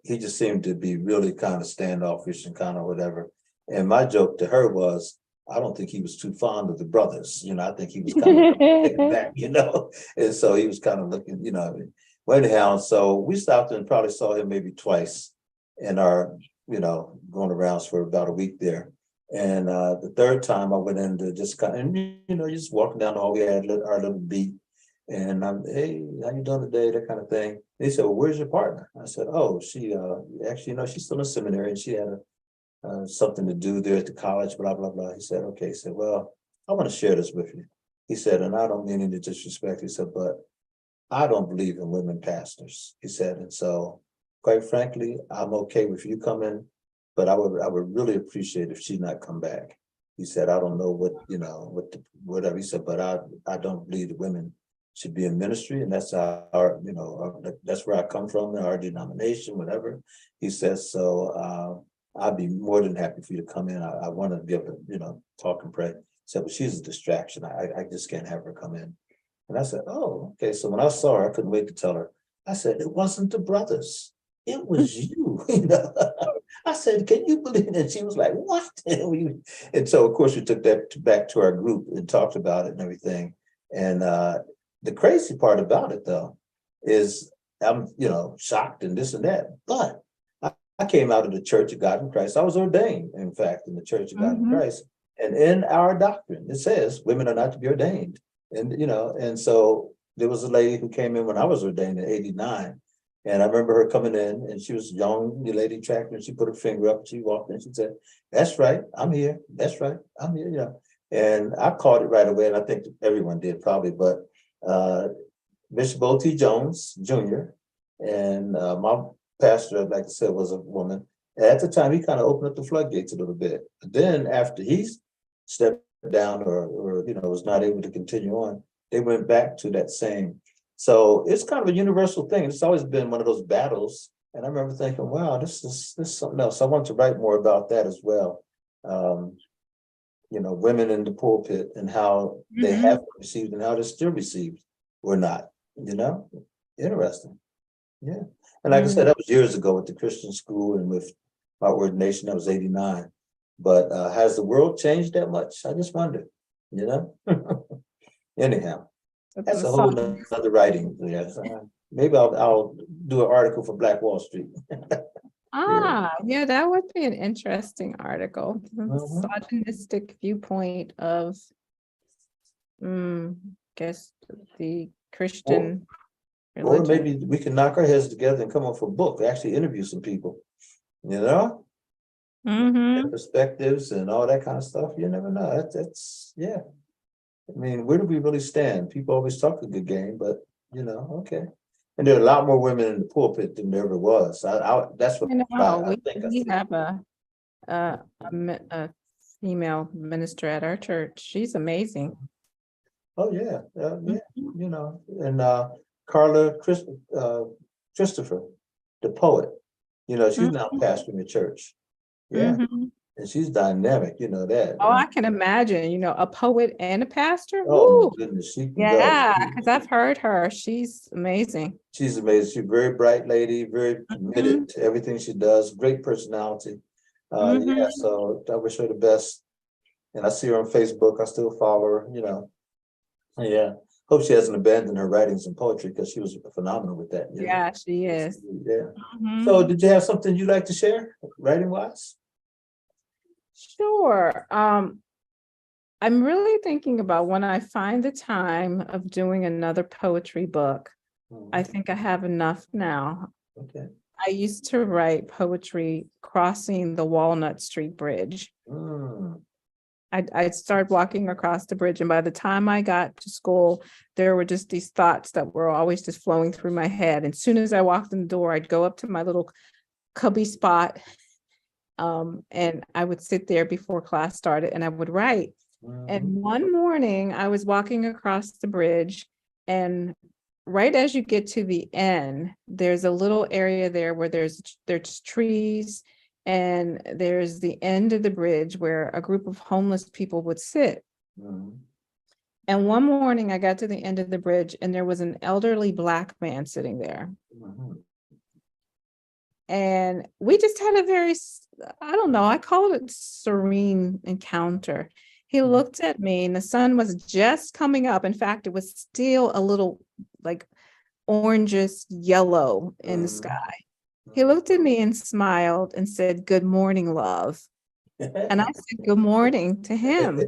he just seemed to be really kind of standoffish and kind of whatever. And my joke to her was, I don't think he was too fond of the brothers. I think he was kind of taken back, And so he was kind of looking, Well, anyhow, so we stopped and probably saw him maybe twice in our, going around for about a week there. And the third time I went in to just kind of, just walking down the hall, we had our little beat. And I'm, hey, how you doing today? That kind of thing. And he said, well, where's your partner? I said, oh, she actually, she's still in seminary and she had something to do there at the college, blah, blah, blah. He said, okay. He said, well, I want to share this with you. He said, and I don't mean any disrespect. He said, but I don't believe in women pastors. He said, and so quite frankly, I'm okay with you coming, but I would really appreciate if she not come back. He said, I don't know whatever. He said, but I don't believe the women should be in ministry, and that's that's where I come from, our denomination, whatever. He says, so I'd be more than happy for you to come in. I want to be able to, talk and pray. He said, but she's a distraction. I just can't have her come in. And I said, oh, okay. So when I saw her, I couldn't wait to tell her. I said, it wasn't the brothers. It was you. I said, can you believe it? And she was like, what? And so, of course, we took that back to our group and talked about it and everything. And the crazy part about it, though, is I'm, shocked and this and that. But I came out of the Church of God in Christ. I was ordained, in fact, in the Church of God in Christ. And in our doctrine, it says women are not to be ordained. And, and so there was a lady who came in when I was ordained in '89. And I remember her coming in and she was a young lady tractor and she put her finger up and she walked in and she said, that's right, I'm here. That's right, I'm here, And I caught it right away. And I think everyone did probably, but Bishop O.T. Jones Jr. and my pastor, like I said, was a woman. At the time, he kind of opened up the floodgates a little bit. But then after he stepped down or was not able to continue on, they went back to that same. So it's kind of a universal thing. It's always been one of those battles. And I remember thinking, wow, this is something else. I want to write more about that as well. Women in the pulpit and how they have received and how they're still received or not, interesting. Yeah. And like I said, that was years ago with the Christian school and with my ordination, that was '89. But has the world changed that much? I just wonder, Anyhow, that's a whole other writing. Yes. Maybe I'll do an article for Black Wall Street. Yeah, that would be an interesting article. Misogynistic viewpoint of, guess the Christian religion. Or maybe we can knock our heads together and come up with a book, actually interview some people, Their perspectives and all that kind of stuff. You never know. That's yeah. I mean, where do we really stand? People always talk a good game, but okay. And there are a lot more women in the pulpit than there ever was. That's what I think. We have a female minister at our church. She's amazing. Oh yeah, and Carla Christopher, the poet. She's now pastoring the church. Yeah. And she's dynamic, you know that. Oh, I can imagine, a poet and a pastor. Oh Woo. my goodness, she can go. Yeah, because I've heard her. She's amazing. She's amazing. She's a very bright lady, very committed to everything she does. Great personality. Yeah, so I wish her the best. And I see her on Facebook. I still follow her, Yeah. Hope she hasn't abandoned her writings and poetry because she was phenomenal with that. Yeah, she is. Yeah. So did you have something you'd like to share, writing wise? Sure. I'm really thinking about when I find the time of doing another poetry book. I think I have enough now. Okay. I used to write poetry crossing the Walnut Street Bridge. I'd start walking across the bridge, and by the time I got to school, there were just these thoughts that were always just flowing through my head. And as soon as I walked in the door, I'd go up to my little cubby spot, and I would sit there before class started, and I would write. And one morning, I was walking across the bridge, and right as you get to the end, there's a little area there where there's trees, and there's the end of the bridge where a group of homeless people would sit. And one morning I got to the end of the bridge, and there was an elderly Black man sitting there. And we just had a very, I don't know, I call it serene encounter. He looked at me, and the sun was just coming up. In fact, it was still a little like orangish yellow in the sky. He looked at me and smiled and said, "Good morning, love." And I said, "Good morning" to him.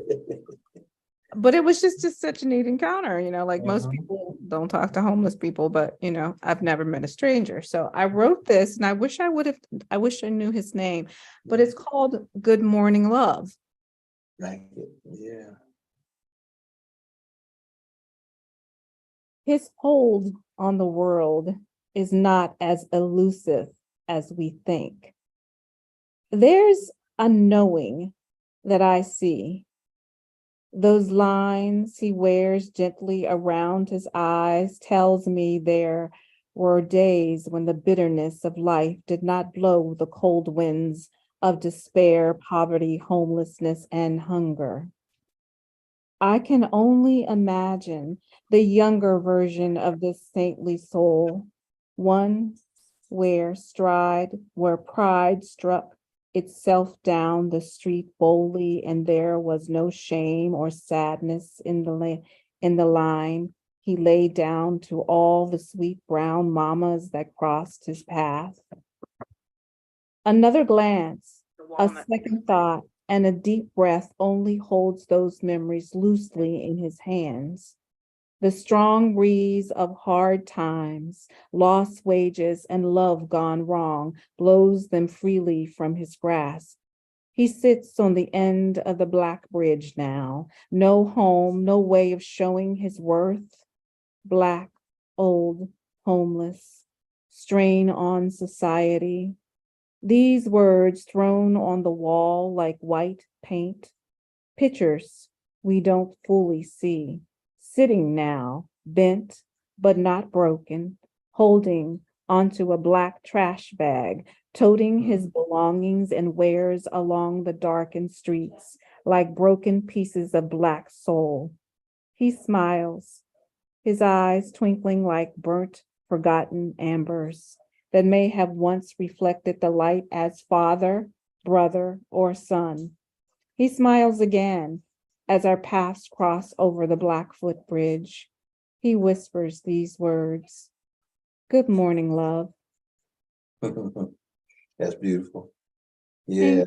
But it was just such a neat encounter, like most people don't talk to homeless people, but I've never met a stranger. So I wrote this, and I wish I knew his name, but it's called Good Morning, Love. Like it, yeah. His hold on the world is not as elusive as we think. There's a knowing that I see. Those lines he wears gently around his eyes tells me there were days when the bitterness of life did not blow the cold winds of despair, poverty, homelessness, and hunger. I can only imagine the younger version of this saintly soul, one where pride struck itself down the street boldly, and there was no shame or sadness in the line he laid down to all the sweet brown mamas that crossed his path. Another glance, a second thought, and a deep breath only holds those memories loosely in his hands. The strong breeze of hard times, lost wages, and love gone wrong blows them freely from his grasp. He sits on the end of the Black Bridge now, no home, no way of showing his worth. Black, old, homeless, strain on society. These words thrown on the wall like white paint, pictures we don't fully see, sitting now, bent but not broken, holding onto a black trash bag, toting his belongings and wares along the darkened streets like broken pieces of Black soul. He smiles, his eyes twinkling like burnt, forgotten ambers that may have once reflected the light as father, brother, or son. He smiles again as our paths cross over the Blackfoot Bridge. He whispers these words, "Good morning, love." That's beautiful. Yeah.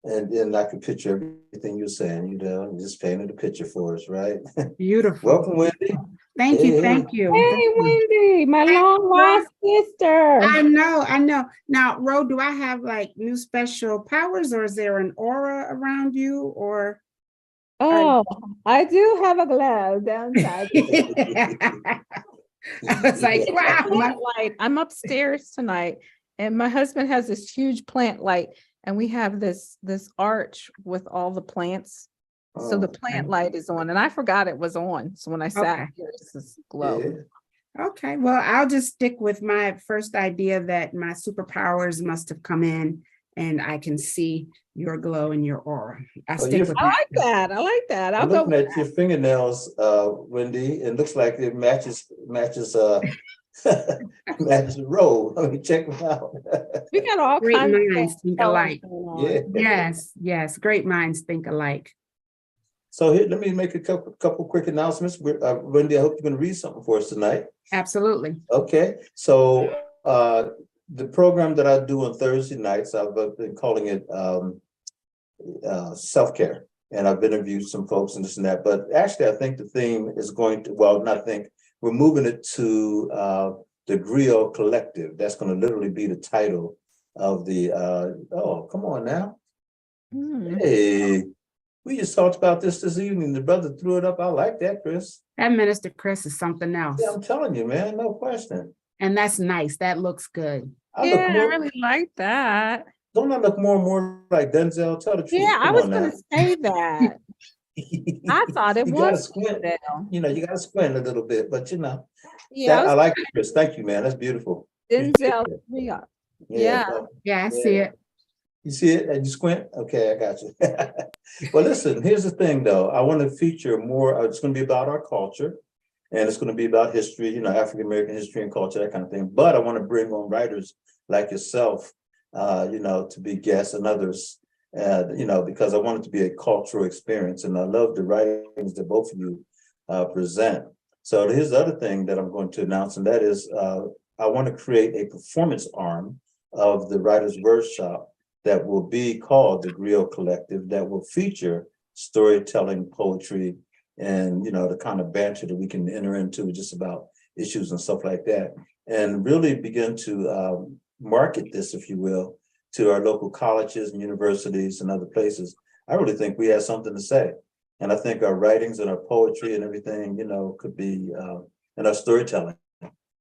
And I can picture everything you're saying, you just painted a picture for us, right? Beautiful. Welcome, Wendy. Thank you. Thank you. Hey, Wendy, my long lost sister. I know. Now, Ro, do I have like new special powers, or is there an aura around you, or? Oh, I do have a glow downside. I was like, wow. I'm upstairs tonight, and my husband has this huge plant light, and we have this arch with all the plants. So the plant light is on, and I forgot it was on. So when I sat here, it's this glow. Yeah. Okay, well, I'll just stick with my first idea that my superpowers must have come in and I can see your glow and your aura. I Well, stick with I that. like that. I like that. I'll I'm go. looking at your fingernails, Wendy. It looks like it matches matches the robe. I mean, check them out. We got all Great kinds minds of think colors alike. going on. Yeah. Yes, yes, great minds think alike. So here, let me make a couple quick announcements. Wendy, I hope you're going to read something for us tonight. Absolutely. Okay, so the program that I do on Thursday nights, I've been calling it self-care, and I've interviewed some folks and this and that. But actually, I think the theme is going to, well, not think, we're moving it to the Griot Collective. That's going to literally be the title of the. Oh, come on now! Hey. We just talked about this evening. The brother threw it up. I like that, Chris. That Minister Chris is something else. Yeah, I'm telling you, man, no question. And that's nice. That looks good. I really like that. Don't I look more and more like Denzel? Tell the truth. Yeah, I Come was on going now. to say that. I thought it You was gotta squint. Denzel. You know, you gotta squint a little bit, but you know. Yeah, I like it, Chris. Thank you, man. That's beautiful. Denzel. Yeah. Yeah, I see it. You see it and you squint? Okay, I got you. Well, listen, here's the thing though. I want to feature more, it's going to be about our culture, and it's going to be about history, you know, African-American history and culture, that kind of thing. But I want to bring on writers like yourself, you know, to be guests and others, you know, because I want it to be a cultural experience. And I love the writings that both of you present. So here's the other thing that I'm going to announce, and that is I want to create a performance arm of the Writers' Wordshop that will be called the Griot Collective, that will feature storytelling, poetry, and you know, the kind of banter that we can enter into just about issues and stuff like that, and really begin to market this, if you will, to our local colleges and universities and other places. I really think we have something to say, and I think our writings and our poetry and everything, you know, could be, and our storytelling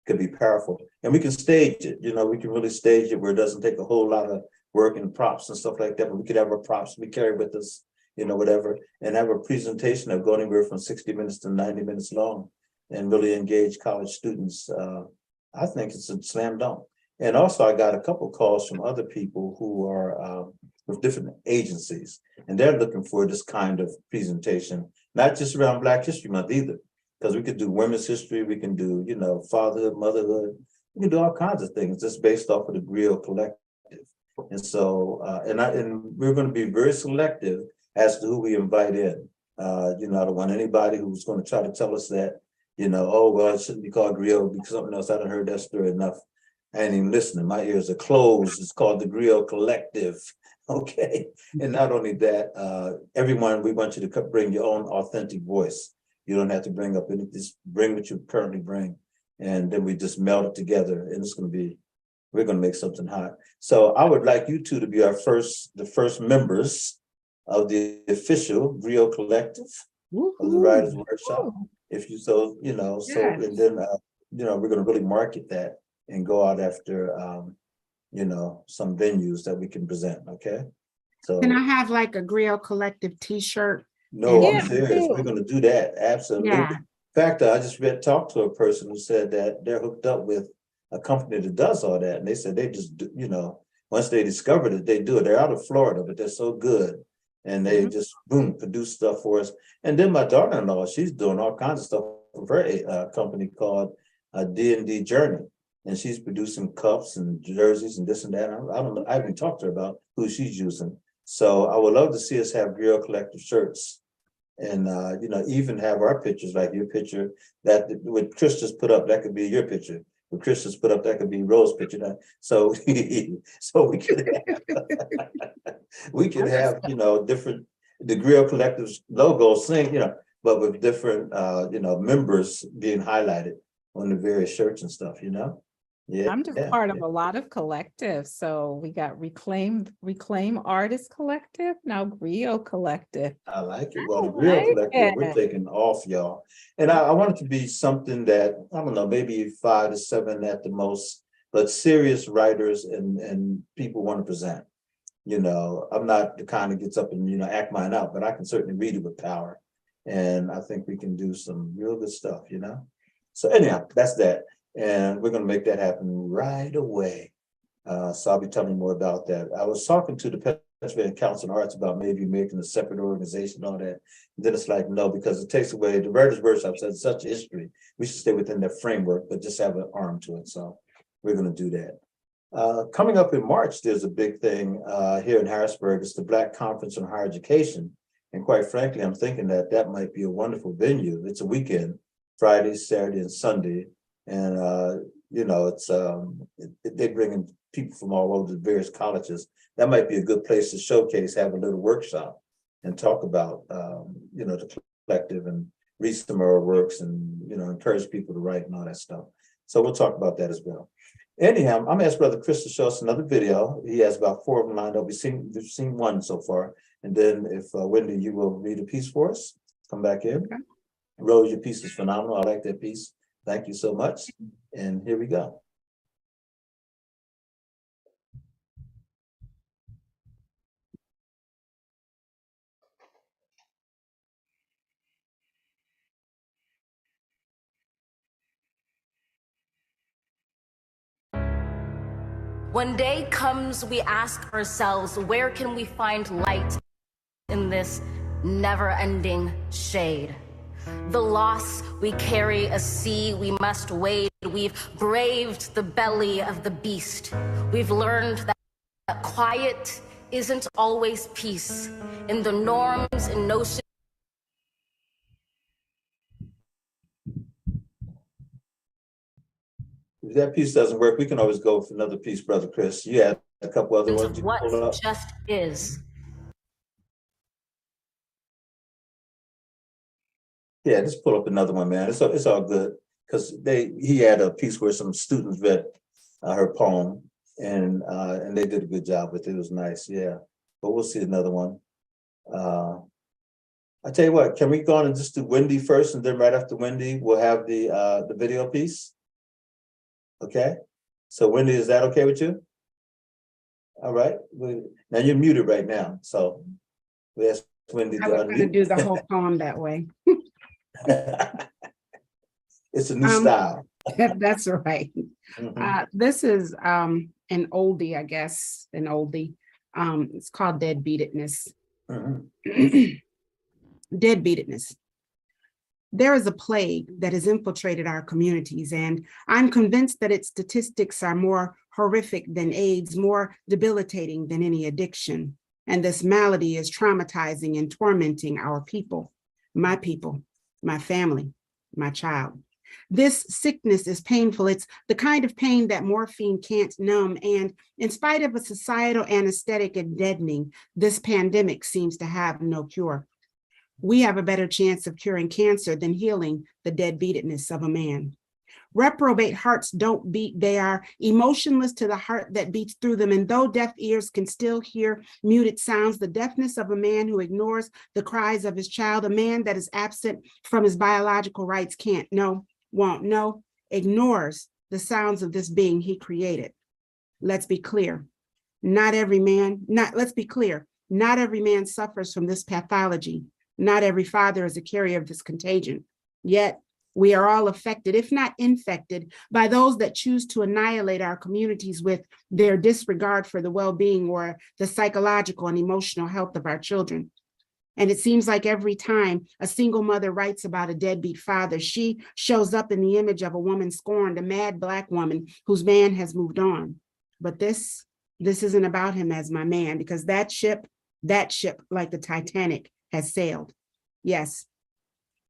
could be powerful, and we can stage it. You know, we can really stage it where it doesn't take a whole lot of work and props and stuff like that, but we could have our props we carry with us, you know, whatever, and have a presentation that go anywhere from 60 minutes to 90 minutes long and really engage college students. I think it's a slam dunk. And also I got a couple calls from other people who are with different agencies, and they're looking for this kind of presentation, not just around Black History Month either, because we could do women's history, we can do, you know, fatherhood, motherhood, we can do all kinds of things just based off of the Griot Collective. And so, and we're going to be very selective as to who we invite in. You know, I don't want anybody who's going to try to tell us that, you know, oh, well, it shouldn't be called Griot because something else. I done heard that story enough. I ain't even listening. My ears are closed. It's called the Griot Collective. Okay. And not only that, everyone, we want you to bring your own authentic voice. You don't have to bring up anything, just bring what you currently bring. And then we just meld it together, and it's going to be, we're going to make something hot. So I would like you two to be the first members of the official Griot Collective of the Writers' Workshop. If you so, you know, so, and then, you know, we're going to really market that and go out after, you know, some venues that we can present. Okay. So can I have like a Griot Collective t-shirt? No, I'm serious. We're going to do that. Absolutely. Yeah. In fact, I just talked to a person who said that they're hooked up with a company that does all that. And they said they just, do, you know, once they discovered it, they do it. They're out of Florida, but they're so good. And they just, boom, produce stuff for us. And then my daughter-in-law, she's doing all kinds of stuff for her company called D&D Journey. And she's producing cups and jerseys and this and that. I don't know. I haven't talked to her about who she's using. So I would love to see us have Griot Collective shirts. And, you know, even have our pictures, like your picture that what Chris just put up, that could be your picture. What Chris just put up, that could be Rose's picture. So, so we could have, you know, different, the Griot Collective's logo sing, you know, but with different, you know, members being highlighted on the various shirts and stuff, you know? Yeah. I'm just part of a lot of collectives. So we got Reclaim Artist Collective, now Griot Collective. I like it. Well, the Griot Collective, we're taking off, y'all. And I want it to be something that, I don't know, maybe 5 to 7 at the most, but serious writers and people want to present. You know, I'm not the kind that gets up and, you know, act mine out, but I can certainly read it with power. And I think we can do some real good stuff, you know? So anyhow, that's that. And we're going to make that happen right away. So I'll be telling you more about that. I was talking to the Pennsylvania Council on Arts about maybe making a separate organization, all that. And then it's like, no, because it takes away, the Writers Workshop has such history. We should stay within that framework, but just have an arm to it. So we're going to do that. Coming up in March, there's a big thing here in Harrisburg. It's the Black Conference on Higher Education. And quite frankly, I'm thinking that that might be a wonderful venue. It's a weekend, Friday, Saturday, and Sunday. And, you know, it's they bring in people from all over the various colleges. That might be a good place to showcase, have a little workshop and talk about, you know, the collective and read some of our works and, you know, encourage people to write and all that stuff. So we'll talk about that as well. Anyhow, I'm gonna ask Brother Chris to show us another video. He has about 4 of them lined up. We've seen one so far. And then if Wendy, you will read a piece for us, come back in. Okay. Rose, your piece is phenomenal. I like that piece. Thank you so much. And here we go. When day comes, we ask ourselves, where can we find light in this never-ending shade? The loss we carry, a sea we must wade. We've braved the belly of the beast. We've learned that quiet isn't always peace. In the norms and notions. If that piece doesn't work, we can always go for another piece, Brother Chris. You had a couple other ones you what pull up. Just is. Yeah, just pull up another one, man. It's all good because he had a piece where some students read her poem and they did a good job with it. It was nice, yeah. But we'll see another one. I tell you what, can we go on and just do Wendy first, and then right after Wendy, we'll have the video piece. Okay, so Wendy, is that okay with you? All right, now you're muted right now, so we ask Wendy to I was going to do the whole poem that way. It's a new style. That's right. This is an oldie, I guess, an oldie. It's called Deadbeatedness. Deadbeatedness. There is a plague that has infiltrated our communities, and I'm convinced that its statistics are more horrific than AIDS, more debilitating than any addiction. And this malady is traumatizing and tormenting our people, my family, my child. This sickness is painful. It's the kind of pain that morphine can't numb. And in spite of a societal anesthetic and deadening, this pandemic seems to have no cure. We have a better chance of curing cancer than healing the deadbeatedness of a man. Reprobate hearts don't beat. They are emotionless to the heart that beats through them. And though deaf ears can still hear muted sounds, the deafness of a man who ignores the cries of his child, a man that is absent from his biological rights, can't know, won't know, ignores the sounds of this being he created. Let's be clear. Not every man suffers from this pathology. Not every father is a carrier of this contagion. Yet we are all affected, if not infected, by those that choose to annihilate our communities with their disregard for the well-being or the psychological and emotional health of our children. And it seems like every time a single mother writes about a deadbeat father, she shows up in the image of a woman scorned, a mad Black woman whose man has moved on. But this isn't about him as my man, because that ship, like the Titanic, has sailed. Yes,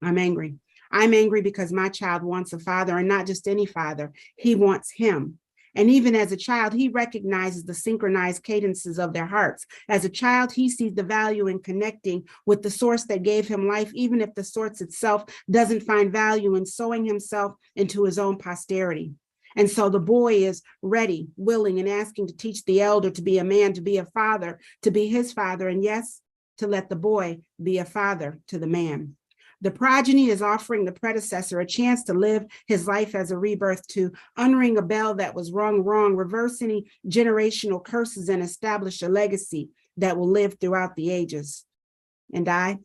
I'm angry. I'm angry because my child wants a father, and not just any father. He wants him. And even as a child, he recognizes the synchronized cadences of their hearts. As a child, he sees the value in connecting with the source that gave him life, even if the source itself doesn't find value in sowing himself into his own posterity. And so the boy is ready, willing, and asking to teach the elder to be a man, to be a father, to be his father, and yes, to let the boy be a father to the man. The progeny is offering the predecessor a chance to live his life as a rebirth, to unring a bell that was rung wrong, reverse any generational curses, and establish a legacy that will live throughout the ages. And I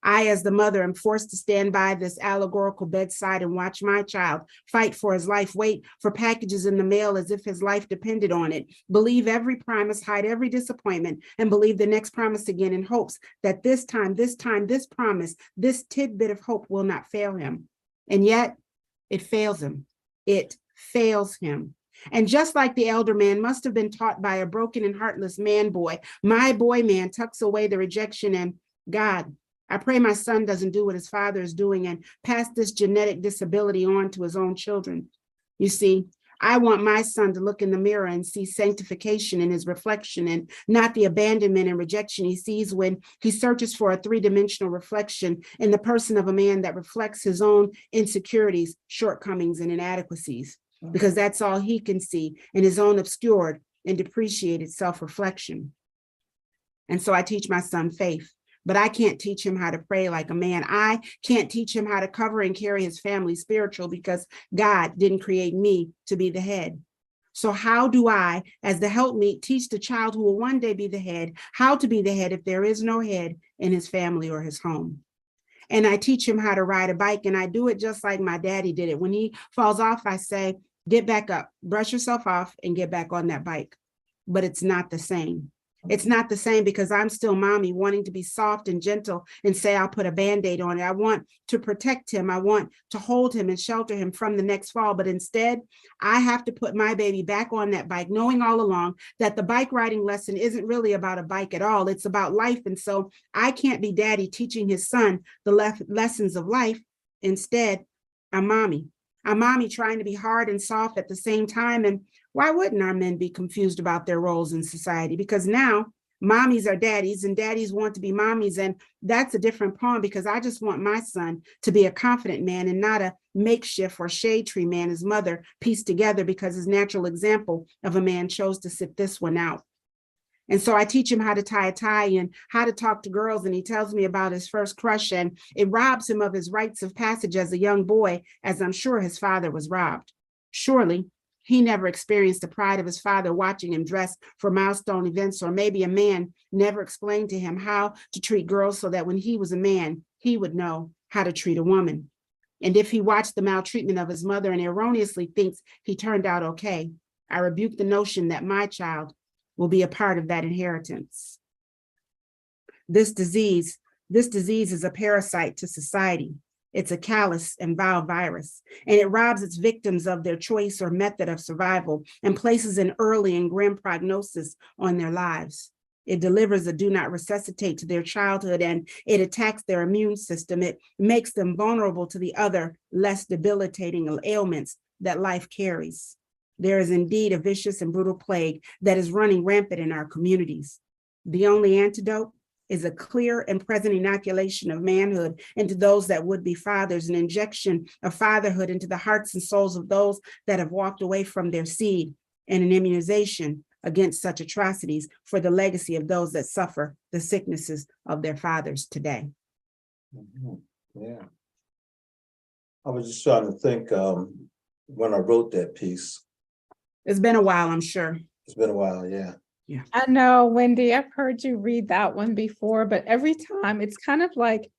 I, as the mother, am forced to stand by this allegorical bedside and watch my child fight for his life, wait for packages in the mail as if his life depended on it, believe every promise, hide every disappointment, and believe the next promise again in hopes that this promise, this tidbit of hope will not fail him. And yet it fails him. It fails him. And just like the elder man must have been taught by a broken and heartless man boy, my boy man tucks away the rejection and God, I pray my son doesn't do what his father is doing and pass this genetic disability on to his own children. You see, I want my son to look in the mirror and see sanctification in his reflection and not the abandonment and rejection he sees when he searches for a three-dimensional reflection in the person of a man that reflects his own insecurities, shortcomings, and inadequacies, because that's all he can see in his own obscured and depreciated self-reflection. And so I teach my son faith. But I can't teach him how to pray like a man. I can't teach him how to cover and carry his family spiritual because God didn't create me to be the head. So how do I, as the helpmeet, teach the child who will one day be the head, how to be the head if there is no head in his family or his home? And I teach him how to ride a bike, and I do it just like my daddy did it. When he falls off, I say, get back up, brush yourself off, and get back on that bike. But it's not the same. It's not the same because I'm still mommy wanting to be soft and gentle and say, I'll put a Band-Aid on it. I want to protect him. I want to hold him and shelter him from the next fall. But instead, I have to put my baby back on that bike, knowing all along that the bike riding lesson isn't really about a bike at all. It's about life. And so I can't be daddy teaching his son the lessons of life. Instead, I'm mommy. I'm mommy trying to be hard and soft at the same time. And why wouldn't our men be confused about their roles in society? Because now mommies are daddies and daddies want to be mommies. And that's a different poem because I just want my son to be a confident man and not a makeshift or shade tree man his mother pieced together because his natural example of a man chose to sit this one out. And so I teach him how to tie a tie and how to talk to girls. And he tells me about his first crush, and it robs him of his rites of passage as a young boy, as I'm sure his father was robbed. Surely he never experienced the pride of his father watching him dress for milestone events, or maybe a man never explained to him how to treat girls so that when he was a man, he would know how to treat a woman. And if he watched the maltreatment of his mother and erroneously thinks he turned out okay, I rebuke the notion that my child will be a part of that inheritance. This disease is a parasite to society. It's a callous and vile virus, and it robs its victims of their choice or method of survival and places an early and grim prognosis on their lives. It delivers a do not resuscitate to their childhood, and it attacks their immune system. It makes them vulnerable to the other, less debilitating ailments that life carries. There is indeed a vicious and brutal plague that is running rampant in our communities. The only antidote is a clear and present inoculation of manhood into those that would be fathers, an injection of fatherhood into the hearts and souls of those that have walked away from their seed, and an immunization against such atrocities for the legacy of those that suffer the sicknesses of their fathers today. Yeah. I was just trying to think when I wrote that piece. It's been a while, I'm sure. It's been a while, yeah. Yeah. I know, Wendy, I've heard you read that one before, but every time it's kind of like,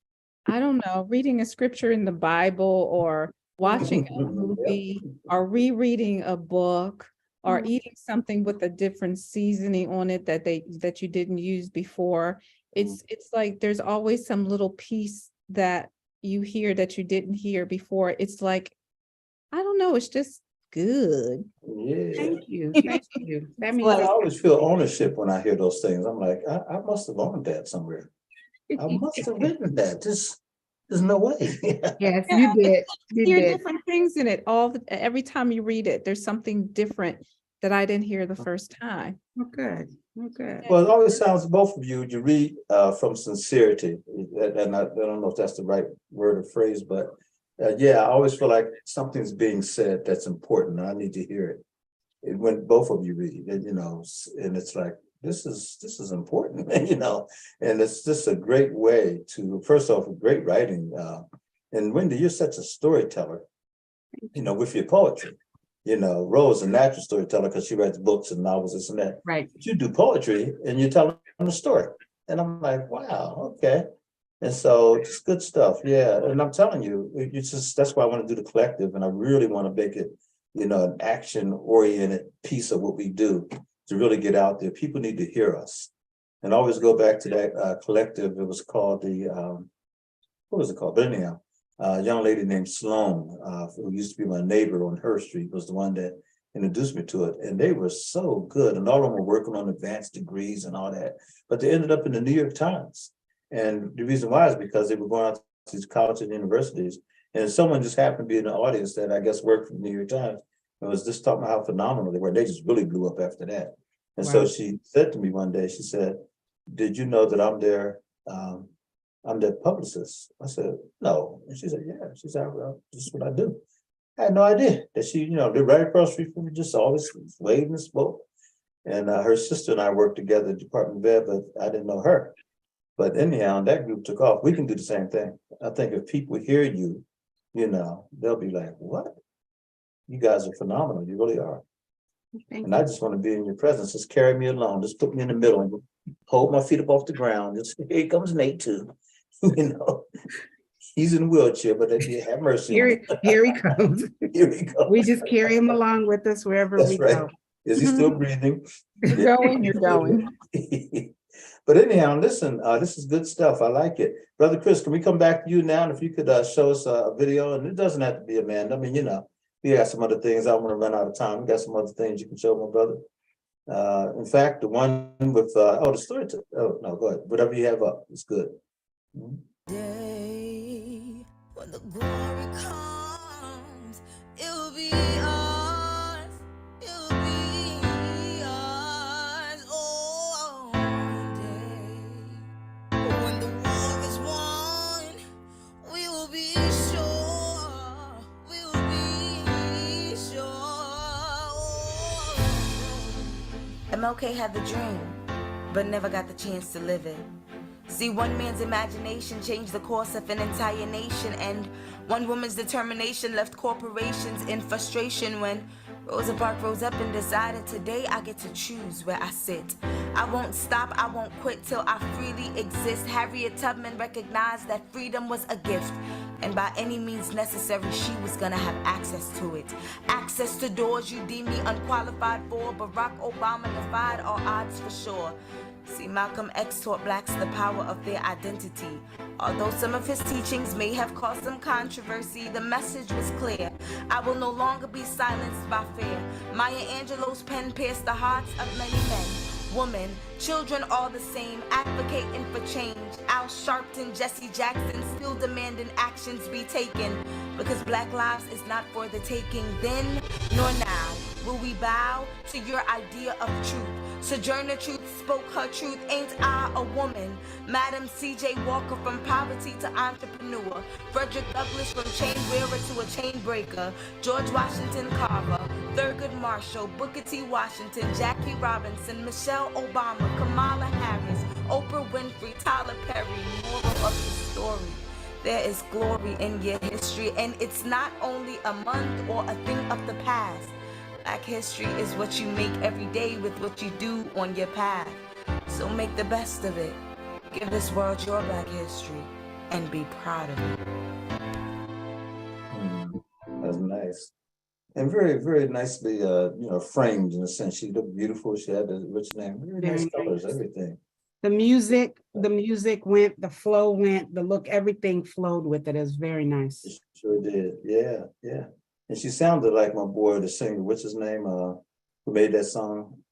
I don't know, reading a scripture in the Bible or watching a movie or rereading a book or eating something with a different seasoning on it that you didn't use before. It's like there's always some little piece that you hear that you didn't hear before. It's like, I don't know, it's just good. Yeah. Thank you. Thank you. That means Well, I always feel ownership when I hear those things. I'm like, I must have owned that somewhere. I must have written that. There's no way. Yes, you did. You hear did. different things in it every time you read it. There's something different that I didn't hear the first time. Oh, good. Oh, good. Well, it always sounds, both of you read from sincerity. And I don't know if that's the right word or phrase, but yeah, I always feel like something's being said that's important. I need to hear it. When both of you read it, and it's like, this is important, and it's just a great way to, first off, great writing. And Wendy, you're such a storyteller, with your poetry. Rose, a natural storyteller because she writes books and novels, this and that. Right. But you do poetry and you're telling a story. And I'm like, wow, okay. And so just good stuff. Yeah. And I'm telling you, it's just, that's why I want to do the collective. And I really want to make it, an action oriented piece of what we do to really get out there. People need to hear us. And I always go back to that collective. It was called what was it called? But anyhow, a young lady named Sloan, who used to be my neighbor on Her Street, was the one that introduced me to it. And they were so good. And all of them were working on advanced degrees and all that. But they ended up in the New York Times. And the reason why is because they were going out to these colleges and universities. And someone just happened to be in the audience that I guess worked for the New York Times and was just talking about how phenomenal they were. They just really blew up after that. And so she said to me one day, she said, "Did you know that I'm their publicist?" I said, "No." And she said, "Yeah." She said, "Well, this is what I do." I had no idea that she, they're right across the street from me, just always waved and spoke. And her sister and I worked together at the Department of Ed, but I didn't know her. But anyhow, that group took off. We can do the same thing. I think if people hear you, they'll be like, "What? You guys are phenomenal. You really are." And I just want to be in your presence. Just carry me along. Just put me in the middle and hold my feet up off the ground. Just, here comes Nate too. He's in a wheelchair, but have mercy. Here he comes. Here he comes. We just carry him along with us wherever we go. Is he still breathing? You're going. But anyhow, listen, this is good stuff. I like it. Brother Chris, can we come back to you now? And if you could show us a video, and it doesn't have to be Amanda. I mean, we got some other things. I want to run out of time. We got some other things you can show my brother. In fact, the one with, the story. Oh, no, go ahead. Whatever you have up, it's good. Day when the glory comes, it will be ours. It will be ours. Oh, one day when the war is won, we will be sure. We will be sure. MLK had the dream, but never got the chance to live it. See, one man's imagination changed the course of an entire nation, and one woman's determination left corporations in frustration when Rosa Parks rose up and decided, today I get to choose where I sit. I won't stop, I won't quit till I freely exist. Harriet Tubman recognized that freedom was a gift, and by any means necessary, she was gonna have access to it. Access to doors you deem me unqualified for. Barack Obama defied all odds for sure. See, Malcolm X taught blacks the power of their identity. Although some of his teachings may have caused some controversy, the message was clear. I will no longer be silenced by fear. Maya Angelou's pen pierced the hearts of many men, women, children, all the same, advocating for change. Al Sharpton, Jesse Jackson, still demanding actions be taken, because black lives is not for the taking then nor now. Will we bow to your idea of truth? Sojourner Truth spoke her truth, ain't I a woman? Madam C.J. Walker, from poverty to entrepreneur. Frederick Douglass, from chain wearer to a chain breaker. George Washington Carver, Thurgood Marshall, Booker T. Washington, Jackie Robinson, Michelle Obama, Kamala Harris, Oprah Winfrey, Tyler Perry. Moral of the story: there is glory in your history, and it's not only a month or a thing of the past. Black history is what you make every day with what you do on your path. So make the best of it. Give this world your black history and be proud of it. That's nice. And very, very nicely, framed in a sense. She looked beautiful. She had the rich name. Very nice colors, everything. The music went, the flow went, the look, everything flowed with it. It was very nice. It sure did. Yeah, yeah. And she sounded like my boy, the singer, what's his name, who made that song?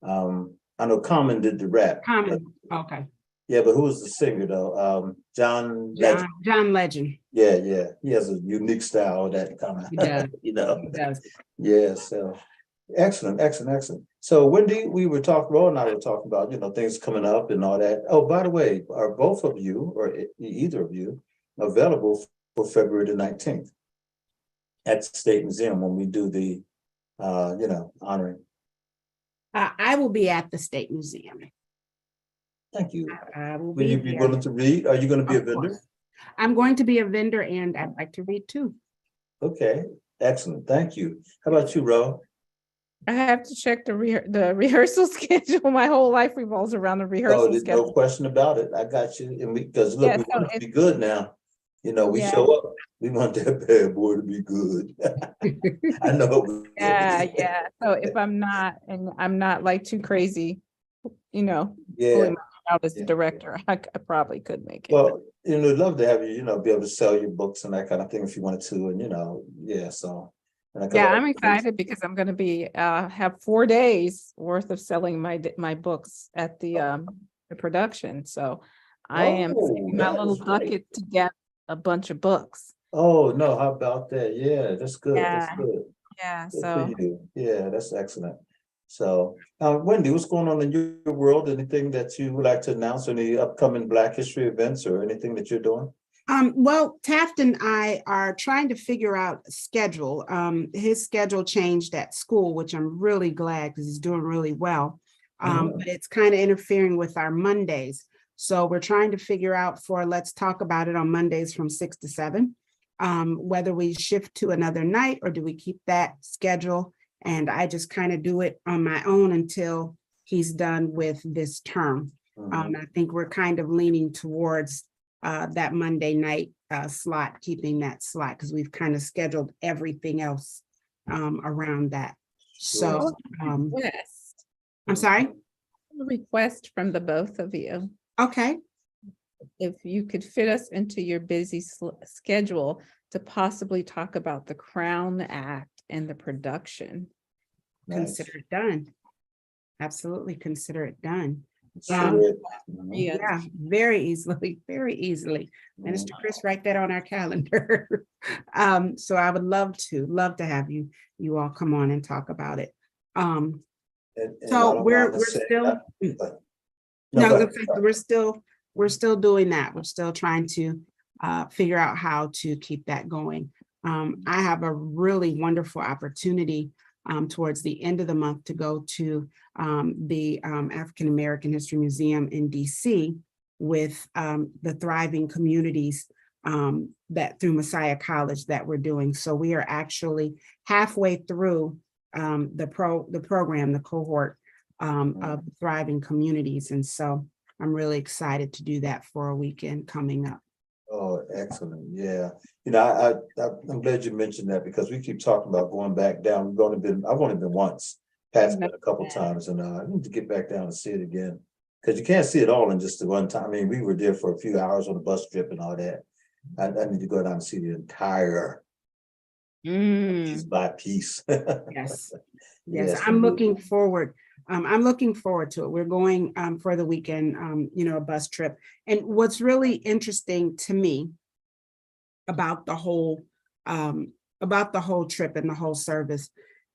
I know Common did the rap. Common, okay. Yeah, but who was the singer though? John Legend. John Legend. Yeah, yeah. He has a unique style, that kind of, He does. He does. Yeah, so excellent. So Wendy, Ro and I were talking about, things coming up and all that. Oh, by the way, are both of you, or either of you, available for February the 19th? At the State Museum when we do the, honoring? I will be at the State Museum. Thank you. I will Will you be willing to read? Are you going to be a vendor? Course. I'm going to be a vendor, and I'd like to read too. Okay, excellent. Thank you. How about you, Ro? I have to check the rehearsal schedule. My whole life revolves around the No, rehearsal there's schedule. no question about it. I got you. And because look, Yeah, we so want it to be good now. You know, we Yeah. show up. We want that bad boy to be good. I know. Yeah. So if I'm not, and I'm not like too crazy, pulling Yeah. my out as the Yeah. director, I probably could make it. Well, I'd love to have you, be able to sell your books and that kind of thing if you wanted to, and yeah. So. Yeah, I'm excited because I'm going to be have 4 days worth of selling my books at the production. So I am saving my that little is great. bucket to get a bunch of books. Oh no, how about that? Yeah, that's good. That's Yeah. good. Yeah. Good for So you. Yeah, that's excellent. So, Wendy, what's going on in your world? Anything that you would like to announce? Any upcoming Black History events or anything that you're doing? Well, Taft and I are trying to figure out a schedule. His schedule changed at school, which I'm really glad because he's doing really well. But it's kind of interfering with our Mondays. So we're trying to figure out let's talk about it on Mondays from 6 to 7, whether we shift to another night or do we keep that schedule. And I just kind of do it on my own until he's done with this term. I think we're kind of leaning towards that Monday night slot, keeping that slot because we've kind of scheduled everything else around that. So I'm sorry? A request from the both of you. Okay. If you could fit us into your busy schedule to possibly talk about the Crown Act and the production. Consider it done. Absolutely consider it done. Yeah, very easily, very easily. Minister Chris, write that on our calendar. So I would love to have you all come on and talk about it. So we're still we're still doing that. We're still trying to figure out how to keep that going. I have a really wonderful opportunity towards the end of the month to go to the African American History Museum in DC with the thriving communities that through Messiah College that we're doing. So we are actually halfway through the program, the cohort of thriving communities. And so I'm really excited to do that for a weekend coming up. Oh, excellent. Yeah. I'm glad you mentioned that because we keep talking about going back down. I've only been once. Pat's been a couple times, and I need to get back down and see it again. Because you can't see it all in just the one time. I mean, we were there for a few hours on the bus trip and all that. I need to go down and see the entire piece by piece. Yes. Yes, I'm looking forward. I'm looking forward to it. We're going for the weekend, a bus trip. And what's really interesting to me about the whole trip and the whole service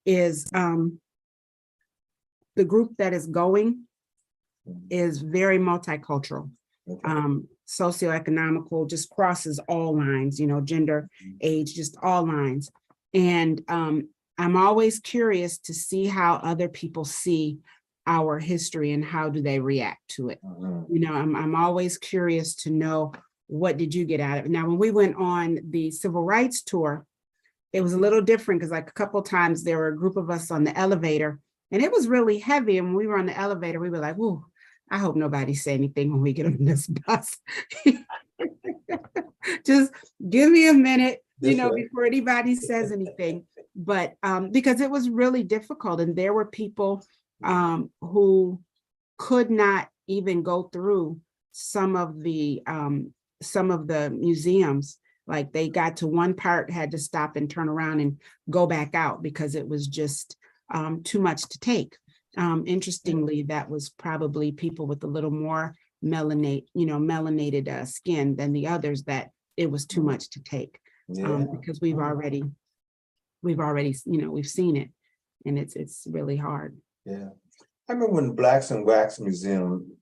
is the group that is going is very multicultural, socioeconomical, just crosses all lines, gender, age, just all lines. And I'm always curious to see how other people see our history and how do they react to it. I'm always curious to know, what did you get out of it? Now, when we went on the civil rights tour, it was a little different because like a couple of times there were a group of us on the elevator and it was really heavy. And when we were on the elevator, we were like, whoa, I hope nobody say anything when we get on this bus. Just give me a minute, before anybody says anything. But because it was really difficult and there were people who could not even go through some of the museums. Like they got to one part, had to stop and turn around and go back out because it was just too much to take. Interestingly, that was probably people with a little more melanated skin than the others, that it was too much to take because we've already, we've seen it, and it's really hard. Yeah. I remember when Blacks in Wax Museum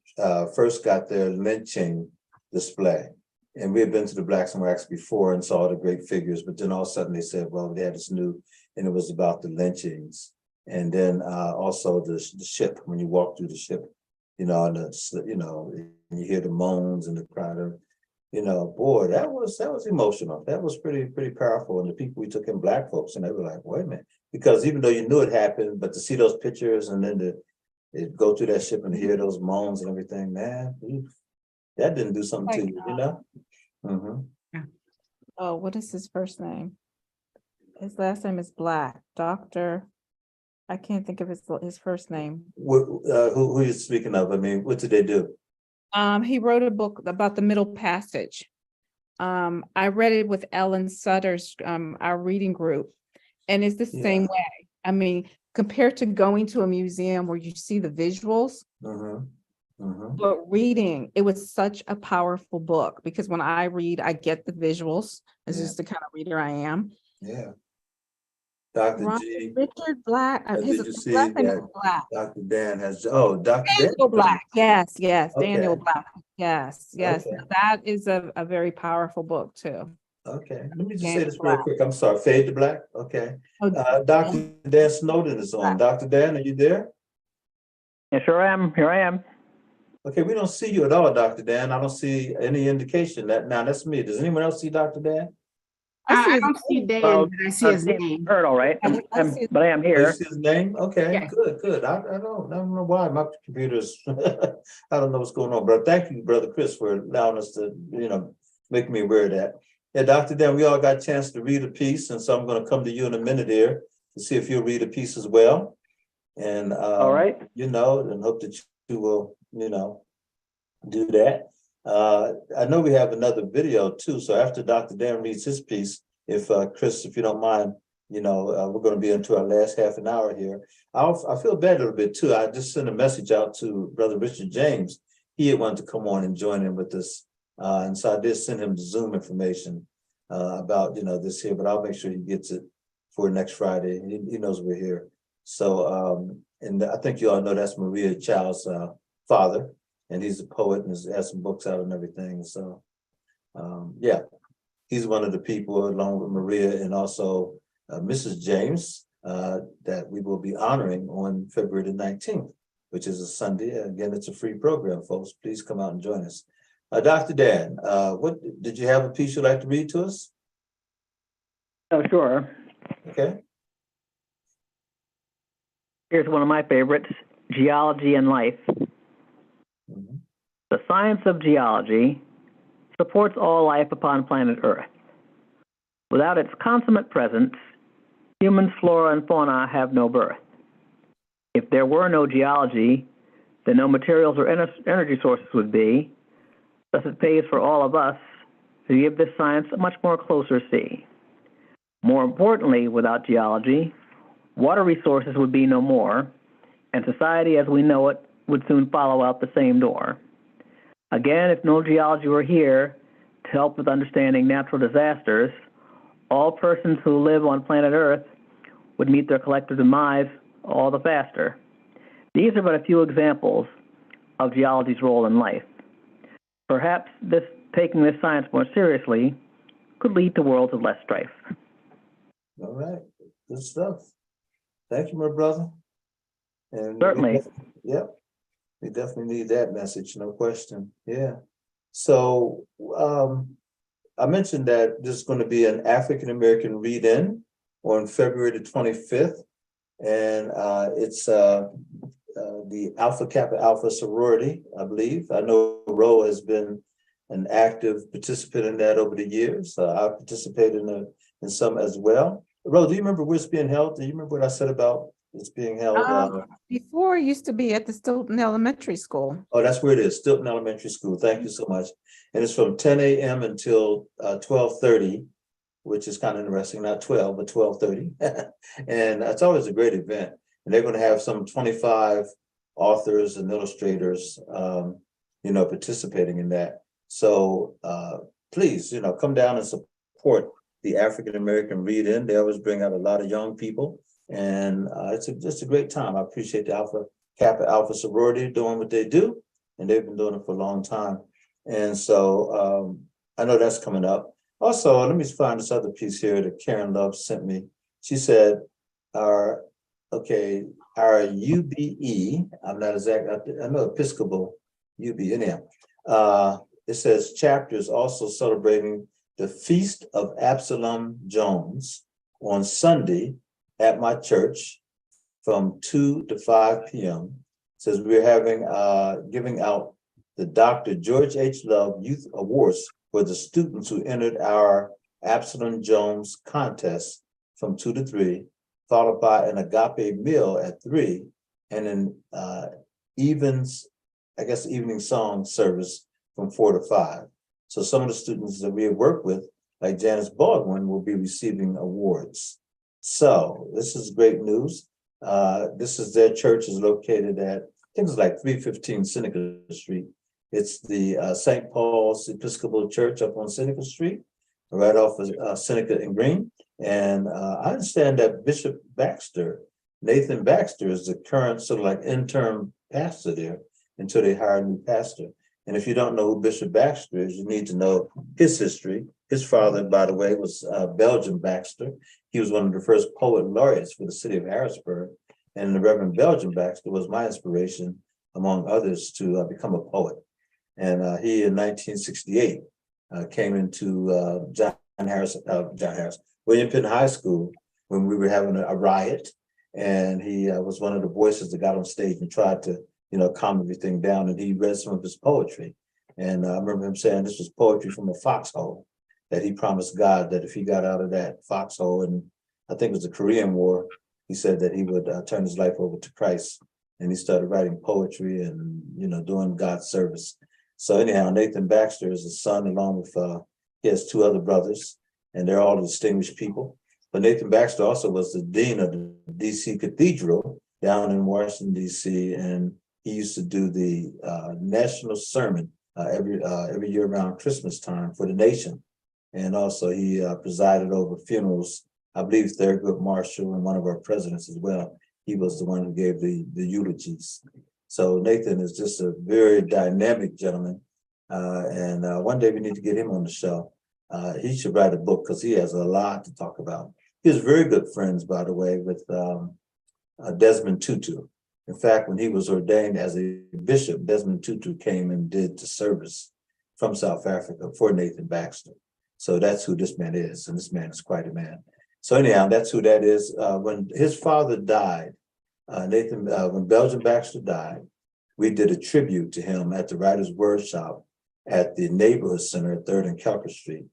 first got their lynching display. And we had been to the Blacks in Wax before and saw the great figures, but then all of a sudden they said, well, they had this new, and it was about the lynchings. And then also the ship, when you walk through the ship, and you hear the moans and the cry. boy, that was emotional. That was pretty powerful. And the people we took in, Black folks, and they were like, wait a minute, because even though you knew it happened, but to see those pictures and then to go through that ship and hear those moans and everything, man, that didn't do something to you, Mm-hmm. Oh, what is his first name? His last name is Black. Dr. I can't think of his first name. Who are you speaking of? I mean, what did they do? He wrote a book about the Middle Passage. I read it with Ellen Sutter's our reading group, and it's the same way. I mean, compared to going to a museum where you see the visuals, but reading, it was such a powerful book because when I read, I get the visuals. It's just the kind of reader I am. Yeah. Dr. G. Richard Black. Did you see that Black. Dr. Dan has, Dr. Daniel Black. Yes. Okay. Daniel Black. Yes. Okay. That is a very powerful book too. Okay. Let me just say this real quick. I'm sorry. Fade to Black. Okay. Dr. Dan Snowden is on. Dr. Dan, are you there? Yes, sure am. Here I am. Okay, we don't see you at all, Dr. Dan. I don't see any indication that. Now, that's me. Does anyone else see Dr. Dan? I don't see Dan, but I see his name. Heard all right, but I am here. You see his name? Okay, good. I don't know why my computer's. I don't know what's going on, but thank you, Brother Chris, for allowing us to, make me aware of that. Yeah, Dr. Dan, we all got a chance to read a piece, and so I'm going to come to you in a minute here to see if you'll read a piece as well. And all right, and hope that you will, do that. I know we have another video too. So after Dr. Dan reads his piece, if Chris, if you don't mind, we're going to be into our last half an hour here. I feel bad a little bit too. I just sent a message out to Brother Richard James. He had wanted to come on and join in with us. And so I did send him the Zoom information about, this here, but I'll make sure he gets it for next Friday. He knows we're here. So, and I think you all know that's Maria Child's father. And he's a poet and has some books out and everything. So, he's one of the people along with Maria and also Mrs. James that we will be honoring on February the 19th, which is a Sunday. Again, it's a free program, folks. Please come out and join us. Dr. Dan, what did you have a piece you'd like to read to us? Oh, sure. Okay. Here's one of my favorites, Geology and Life. The science of geology supports all life upon planet Earth. Without its consummate presence, humans, flora, and fauna have no birth. If there were no geology, then no materials or energy sources would be. Thus it pays for all of us to give this science a much more closer see. More importantly, without geology, water resources would be no more, and society as we know it would soon follow out the same door. Again, if no geology were here to help with understanding natural disasters, all persons who live on planet Earth would meet their collective demise all the faster. These are but a few examples of geology's role in life. Perhaps taking this science more seriously could lead to worlds of less strife. All right, good stuff. Thank you, my brother. And certainly. We definitely need that message, no question. Yeah. So I mentioned that there's going to be an African-American read-in on February the 25th. And it's the Alpha Kappa Alpha sorority, I believe. I know Ro has been an active participant in that over the years. I participated in some as well. Ro, do you remember where it's being held? Do you remember what I said about it's being held? Before it used to be at the Stilton Elementary School. Oh, that's where it is, Stilton Elementary School. Thank you so much. And it's from 10 a.m. until 12:30, which is kind of interesting, not 12, but 12:30. And it's always a great event. And they're going to have some 25 authors and illustrators, participating in that. So please, come down and support the African-American read-in. They always bring out a lot of young people. And it's just a great time. I appreciate the Alpha Kappa Alpha sorority doing what they do, and they've been doing it for a long time. And so I know that's coming up. Also, let me find this other piece here that Karen Love sent me. She said, our UBE, I'm not exactly, I know Episcopal UB, anyhow, it says chapter is also celebrating the Feast of Absalom Jones on Sunday at my church from 2 to 5 p.m. It says we're having giving out the Dr. George H. Love Youth Awards for the students who entered our Absalom Jones contest from 2 to 3, followed by an agape meal at 3, and an evening song service from 4 to 5. So some of the students that we have worked with, like Janice Baldwin, will be receiving awards. So this is great news. This is their church is located at, I think it's like 315 Seneca Street. It's the St. Paul's Episcopal Church up on Seneca Street, right off of Seneca and Green. And I understand that Bishop Baxter, Nathan Baxter, is the current sort of like interim pastor there until they hire a new pastor. And if you don't know who Bishop Baxter is, you need to know his history. His father, by the way, was Belgian Baxter. He was one of the first poet laureates for the city of Harrisburg. And the Reverend Belgian Baxter was my inspiration, among others, to become a poet. And he, in 1968, came into William Penn High School when we were having a riot. And he was one of the voices that got on stage and tried to, calm everything down. And he read some of his poetry. And I remember him saying this was poetry from a foxhole, that he promised God that if he got out of that foxhole, and I think it was the Korean War, he said that he would turn his life over to Christ. And he started writing poetry and, doing God's service. So anyhow, Nathan Baxter is his son, along with, he has 2 other brothers, and they're all distinguished people. But Nathan Baxter also was the dean of the DC Cathedral down in Washington, DC, and he used to do the national sermon every year around Christmas time for the nation. And also he presided over funerals. I believe Thurgood Marshall and one of our presidents as well. He was the one who gave the eulogies. So Nathan is just a very dynamic gentleman. And one day we need to get him on the show. He should write a book because he has a lot to talk about. He was very good friends, by the way, with Desmond Tutu. In fact, when he was ordained as a bishop, Desmond Tutu came and did the service from South Africa for Nathan Baxter. So that's who this man is, and this man is quite a man. So anyhow, that's who that is. When his father died, when Belgian Baxter died, we did a tribute to him at the Writers' Wordshop at the neighborhood center at 3rd and Kelker Street.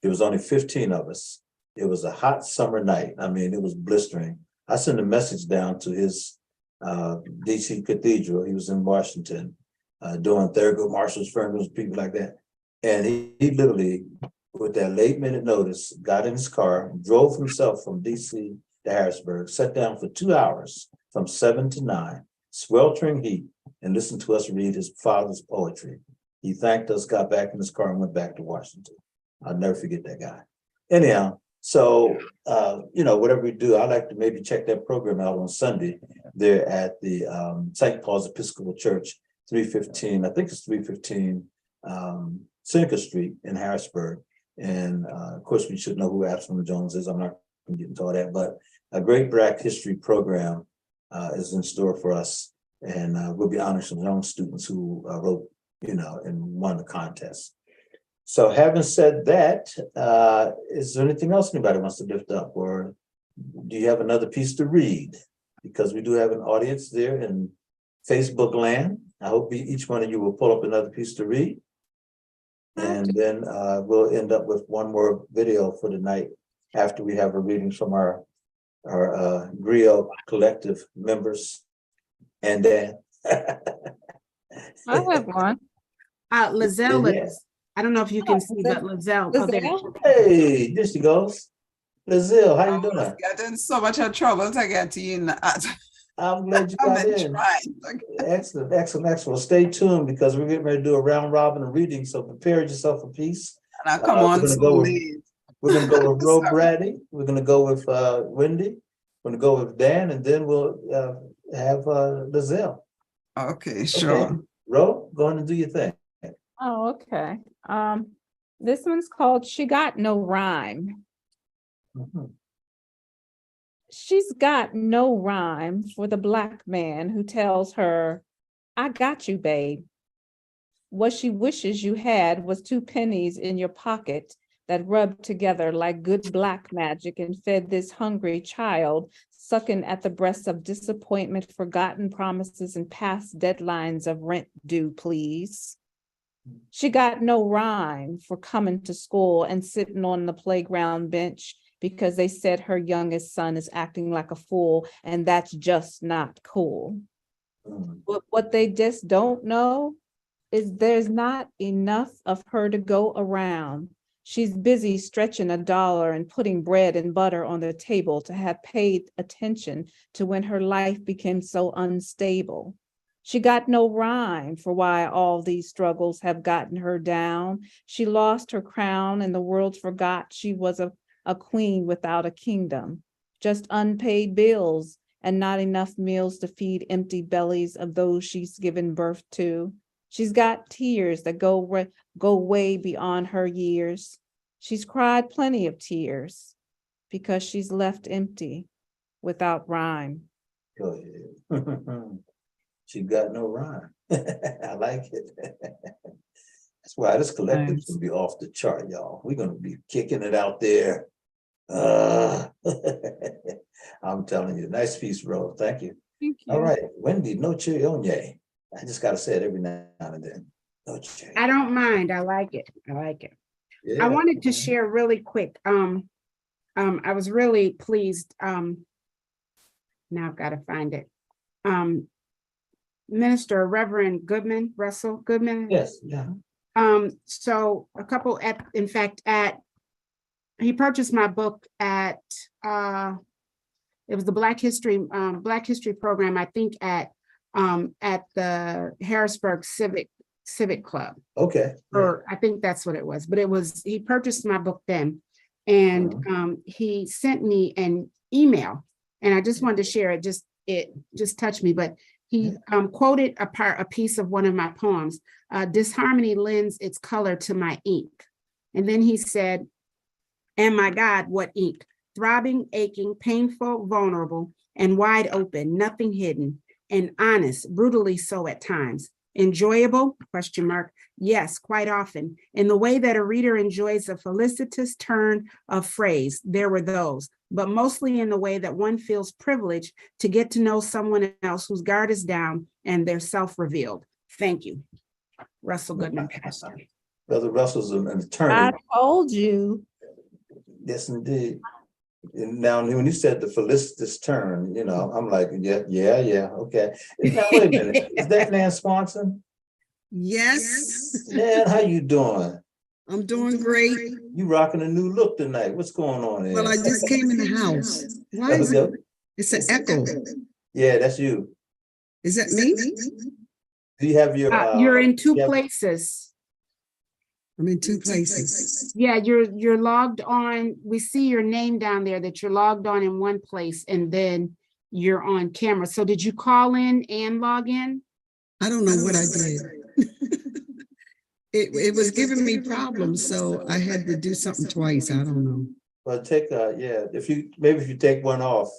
There was only 15 of us. It was a hot summer night. I mean, it was blistering. I sent a message down to his DC Cathedral. He was in Washington doing Thurgood Marshall's funerals, people like that. And he literally, with that late minute notice, got in his car, drove himself from DC to Harrisburg, sat down for 2 hours from 7 to 9, sweltering heat, and listened to us read his father's poetry. He thanked us, got back in his car, and went back to Washington. I'll never forget that guy. Anyhow, so, whatever we do, I like to maybe check that program out on Sunday there at the St. Paul's Episcopal Church, 315, I think it's 315 Seneca Street in Harrisburg. And of course, we should know who Absalom Jones is. I'm not going to get into all that, but a great Black history program is in store for us. And we'll be honoring some young students who wrote, and won the contest. So having said that, is there anything else anybody wants to lift up, or do you have another piece to read? Because we do have an audience there in Facebook land. I hope each one of you will pull up another piece to read. And then we'll end up with one more video for the night after we have a reading from our Griot collective members. And then I have one. Lizelle Yeah. is, I don't know if you can see, but Lizelle. Oh, there. Hey, there she goes. Lizelle, how you doing? I was getting so much of trouble to get in. I'm glad you got in. Excellent, excellent, excellent. Stay tuned because we're getting ready to do a round robin of reading. So prepare yourself a piece. And I come on so late. We're going to go with Ro Brady. We're going to go with Wendy. We're going to go with Dan, and then we'll have Lizelle. Okay, sure. Okay. Ro, go on and do your thing. Oh, okay. This one's called She Got No Rhyme. Mm-hmm. She's got no rhyme for the Black man who tells her, I got you, babe. What she wishes you had was 2 pennies in your pocket that rubbed together like good black magic and fed this hungry child, sucking at the breasts of disappointment, forgotten promises, and past deadlines of rent due, please. She got no rhyme for coming to school and sitting on the playground bench because they said her youngest son is acting like a fool, and that's just not cool. But what they just don't know is there's not enough of her to go around. She's busy stretching $1 and putting bread and butter on the table to have paid attention to when her life became so unstable. She got no rhyme for why all these struggles have gotten her down. She lost her crown and the world forgot she was a queen without a kingdom. Just unpaid bills and not enough meals to feed empty bellies of those she's given birth to. She's got tears that go way beyond her years. She's cried plenty of tears because she's left empty without rhyme. Go ahead. She got no rhyme. I like it. That's why this collective is gonna be off the chart, y'all. We're gonna be kicking it out there. I'm telling you, nice piece, bro. Thank you. Thank you. All right, Wendy, noche onye. I just gotta say it every now and then. Noche. I don't mind. I like it. I like it. Yeah. I wanted to share really quick. I was really pleased. Now I've got to find it. Minister Reverend Goodman, Russell Goodman. Yes, yeah. So a couple he purchased my book at it was the Black History program, I think at the Harrisburg Civic Club. Okay. Or I think that's what it was, but he purchased my book then. And he sent me an email, and I just wanted to share it. It just touched me, but he quoted a piece of one of my poems. Disharmony lends its color to my ink. And then he said, and my God, what ink? Throbbing, aching, painful, vulnerable, and wide open, nothing hidden, and honest, brutally so at times. Enjoyable? ? Yes, quite often. In the way that a reader enjoys a felicitous turn of phrase, there were those, but mostly in the way that one feels privileged to get to know someone else whose guard is down and they're self-revealed. Thank you. Russell Goodman, Pastor. Brother Russell's an attorney. I told you. Yes, indeed. And now, when you said the felicitous turn, I'm like, yeah, okay. Now, wait a minute. Is that Nan Swanson? Yes. Nan, how you doing? I'm doing great. You rocking a new look tonight. What's going on here? Well, I just came in the house. Why is it? It's an echo. Yeah, that's you. Is that me? Do you have your? You're in two places. I'm in two places. Yeah, you're logged on. We see your name down there that you're logged on in one place, and then you're on camera. So did you call in and log in? I don't know what I did. It was giving me problems, so I had to do something twice. I don't know. Well, if you take one off,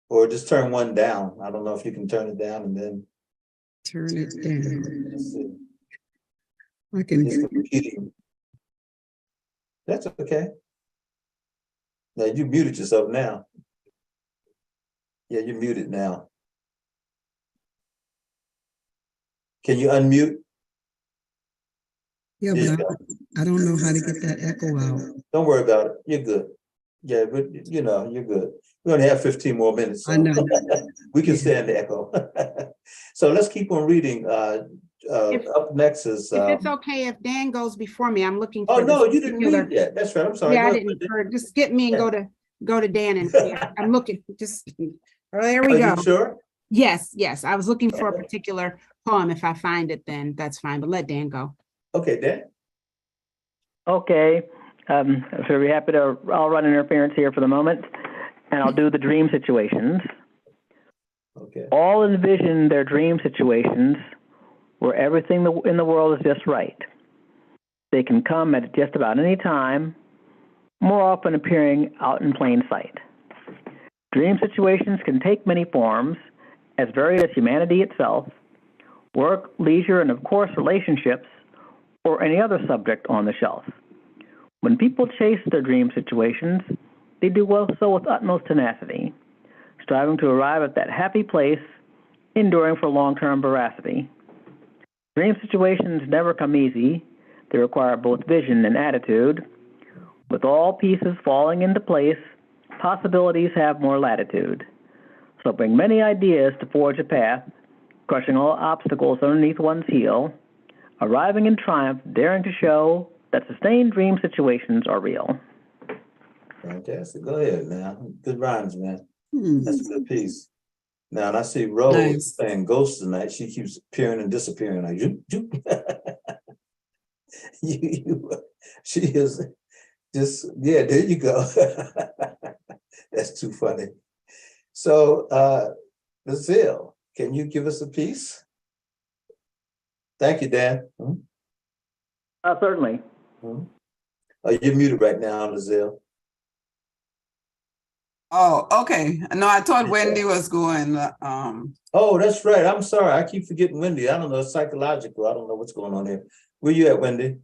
or just turn one down. I don't know if you can turn it down and then turn it down. Let's see. I can. That's okay. Now you muted yourself now. Yeah, you're muted now. Can you unmute? Yeah, but I don't know how to get that echo out. Don't worry about it. You're good. Yeah, but you're good. We only have 15 more minutes. So. I know. We can stand the echo. So let's keep on reading. Up next is. If it's okay if Dan goes before me, I'm looking for. Oh no, you didn't read yet. That's right. I'm sorry. Yeah, I didn't. Just get me and go to Dan and I'm looking. There we go. You sure? Yes. I was looking for a particular poem. If I find it, then that's fine. But let Dan go. Okay, Dan. Okay. So we're happy to. I'll run interference here for the moment, and I'll do the dream situations. Okay. All envision their dream situations where everything in the world is just right. They can come at just about any time, more often appearing out in plain sight. Dream situations can take many forms, as varied as humanity itself, work, leisure, and of course relationships, or any other subject on the shelf. When people chase their dream situations, they do so with utmost tenacity, striving to arrive at that happy place, enduring for long-term veracity. Dream situations never come easy. They require both vision and attitude. With all pieces falling into place, possibilities have more latitude. So bring many ideas to forge a path, crushing all obstacles underneath one's heel, arriving in triumph, daring to show that sustained dream situations are real. Fantastic. Go ahead, man. Good rhymes, man. That's a good piece. Now, and I see Rose playing Ghost tonight. She keeps appearing and disappearing. Like, she is just, yeah, there you go. That's too funny. So, Lazille, can you give us a piece? Thank you, Dan. Certainly. Oh, you're muted right now, Lazille. Oh, okay. No, I thought Wendy was going. Oh, that's right. I'm sorry. I keep forgetting Wendy. I don't know. It's psychological. I don't know what's going on here. Where you at, Wendy?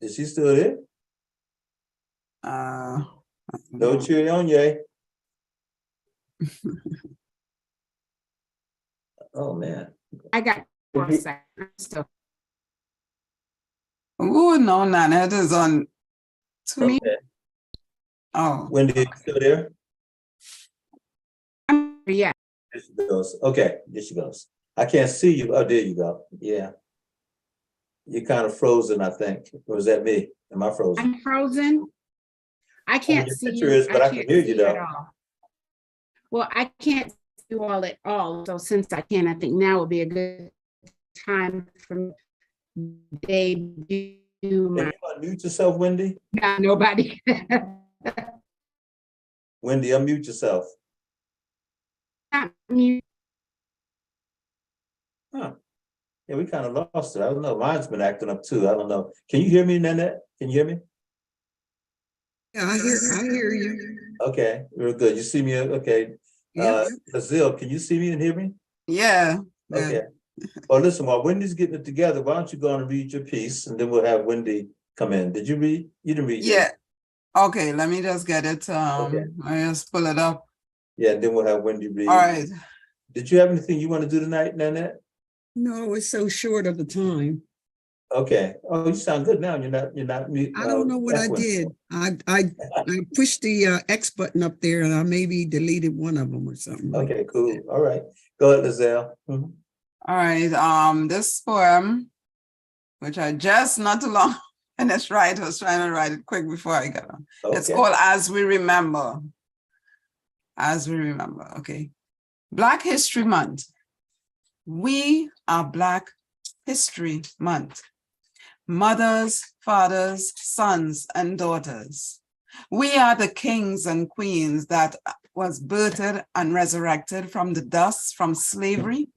Is she still there? No cheery on yay. Oh man. I got 4 seconds. So. Oh no, Nana, it is on to me. Oh, Wendy, you still there? Yeah. There she goes. Okay, there she goes. I can't see you. Oh, there you go. Yeah. You're kind of frozen, I think. Or is that me? Am I frozen? I'm frozen. I can't see you. Is, but I can hear you though. At all. Well, I can't see you all at all. So since I can, I think now would be a good time for debut. Can you unmute yourself, Wendy? No, nobody. Wendy, unmute yourself. Huh. Yeah, we kind of lost it. I don't know. Mine's been acting up too. I don't know. Can you hear me, Nanette? Can you hear me? Yeah, I hear you. Okay, real good. You see me? Okay. Lazille, can you see me and hear me? Yeah. Okay. Well, listen, while Wendy's getting it together, why don't you go on and read your piece and then we'll have Wendy come in. Did you read? You didn't read yet? Okay, let me just get it. I just pull it up. Yeah, and then we'll have Wendy read. All right. Did you have anything you want to do tonight, Nanette? No, it's so short of the time. Okay. Oh, you sound good now. You're not. I don't know what I did. I pushed the X button up there and I maybe deleted one of them or something. Okay, cool. All right. Go ahead, Lazille. All right. This poem, which I just not too long and that's right. I was trying to write it quick before I got on. Okay. It's called As We Remember. As We Remember. Okay. Black History Month. We are Black History Month. Mothers, fathers, sons, and daughters. We are the kings and queens that was birthed and resurrected from the dust, from slavery,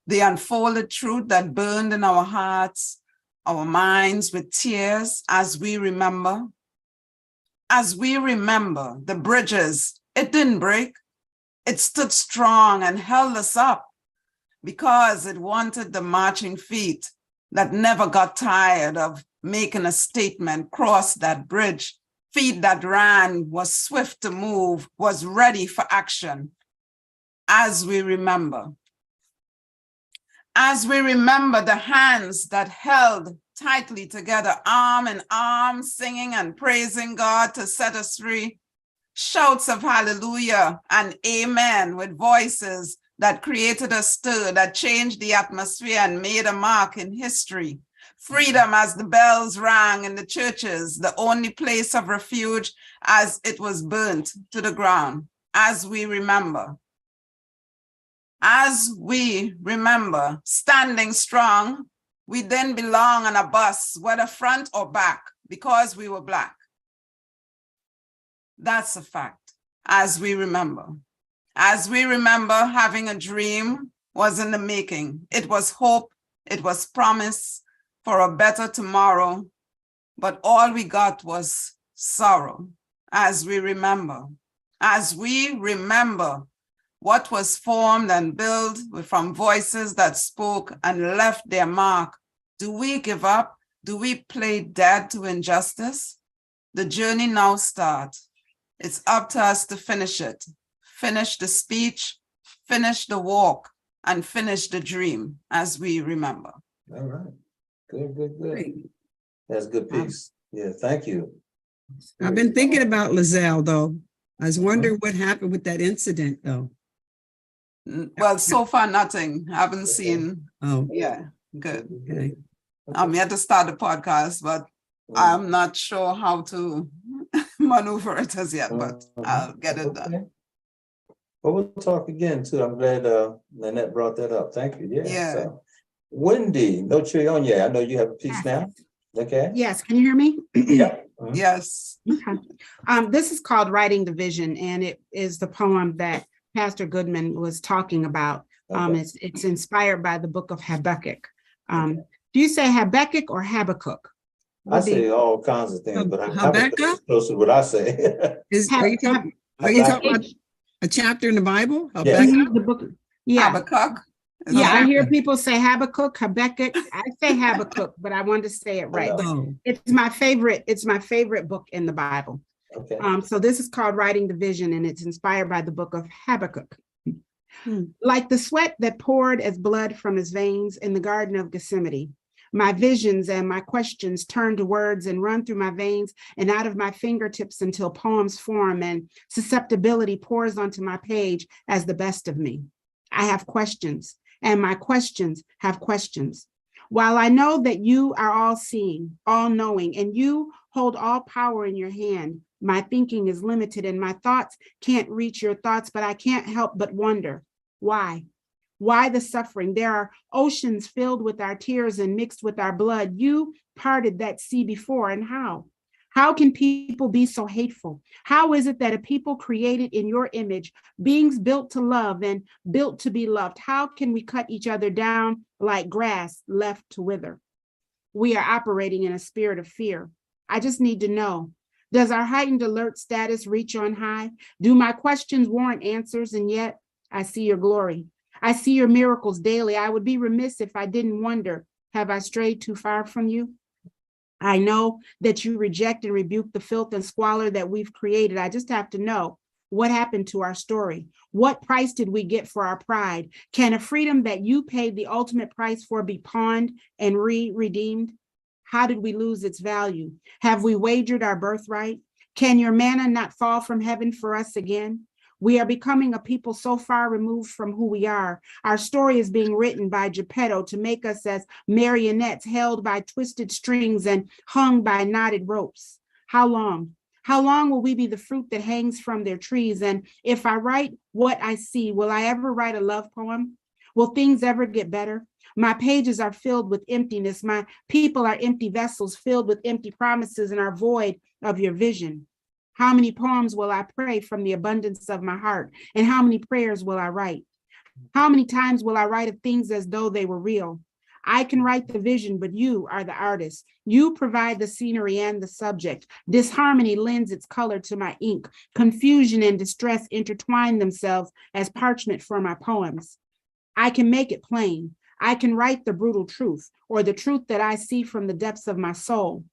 the unfolded truth that burned in our hearts, our minds with tears as we remember. As we remember the bridges, it didn't break. It stood strong and held us up because it wanted the marching feet that never got tired of making a statement, cross that bridge. Feet that ran, was swift to move, was ready for action. As we remember. As we remember the hands that held tightly together, arm in arm, singing and praising God to set us free. Shouts of hallelujah and amen with voices that created a stir, that changed the atmosphere and made a mark in history. Freedom as the bells rang in the churches, the only place of refuge as it was burnt to the ground. As we remember. As we remember, standing strong, we didn't belong on a bus, whether front or back, because we were Black. That's a fact. As we remember. As we remember, having a dream was in the making. It was hope, it was promise for a better tomorrow, but all we got was sorrow. As we remember What was formed and built from voices that spoke and left their mark? Do we give up? Do we play dead to injustice? The journey now starts. It's up to us to finish it. Finish the speech, finish the walk, and finish the dream as we remember. All right. Good. That's a good piece. Yeah, thank you. I've been thinking about Lizelle, though. I was wondering what happened with that incident, though. Well, so far, nothing. I haven't seen. Oh. Yeah, good. Okay. I'm yet to start the podcast, but I'm not sure how to maneuver it as yet, but I'll get it done. Well, we'll talk again too. I'm glad Lynette brought that up. Thank you. Yeah. So, Wendy, no cherry on yet. I know you have a piece now. Okay. Yes, can you hear me? Yeah. Yes. Okay. This is called Writing the Vision, and it is the poem that Pastor Goodman was talking about. It's inspired by the book of Habakkuk. Do you say Habakkuk or Habakkuk? I say all kinds of things, but Habakkuk is close to what I say. Are you talking about a chapter in the Bible? Yes. The book. Yeah. Habakkuk. Yeah, I hear people say Habakkuk, Habakkuk. I say Habakkuk, but I wanted to say it right. It's my favorite. It's my favorite book in the Bible. Okay. So this is called Writing the Vision, and it's inspired by the book of Habakkuk. Like the sweat that poured as blood from his veins in the Garden of Gethsemane, my visions and my questions turn to words and run through my veins and out of my fingertips until poems form and susceptibility pours onto my page as the best of me. I have questions, and my questions have questions. While I know that you are all seeing, all knowing, and you hold all power in your hand, my thinking is limited and my thoughts can't reach your thoughts, but I can't help but wonder, why? Why the suffering? There are oceans filled with our tears and mixed with our blood. You parted that sea before, and how? How can people be so hateful? How is it that a people created in your image, beings built to love and built to be loved, how can we cut each other down like grass left to wither? We are operating in a spirit of fear. I just need to know, does our heightened alert status reach on high? Do my questions warrant answers? And yet I see your glory. I see your miracles daily. I would be remiss if I didn't wonder, have I strayed too far from you? I know that you reject and rebuke the filth and squalor that we've created. I just have to know, what happened to our story? What price did we get for our pride? Can a freedom that you paid the ultimate price for be pawned and redeemed? How did we lose its value? Have we wagered our birthright? Can your manna not fall from heaven for us again? We are becoming a people so far removed from who we are. Our story is being written by Geppetto to make us as marionettes held by twisted strings and hung by knotted ropes. How long? How long will we be the fruit that hangs from their trees? And if I write what I see, will I ever write a love poem? Will things ever get better? My pages are filled with emptiness. My people are empty vessels filled with empty promises and are void of your vision. How many poems will I pray from the abundance of my heart? And how many prayers will I write? How many times will I write of things as though they were real? I can write the vision, but you are the artist. You provide the scenery and the subject. Disharmony lends its color to my ink. Confusion and distress intertwine themselves as parchment for my poems. I can make it plain. I can write the brutal truth, or the truth that I see from the depths of my soul.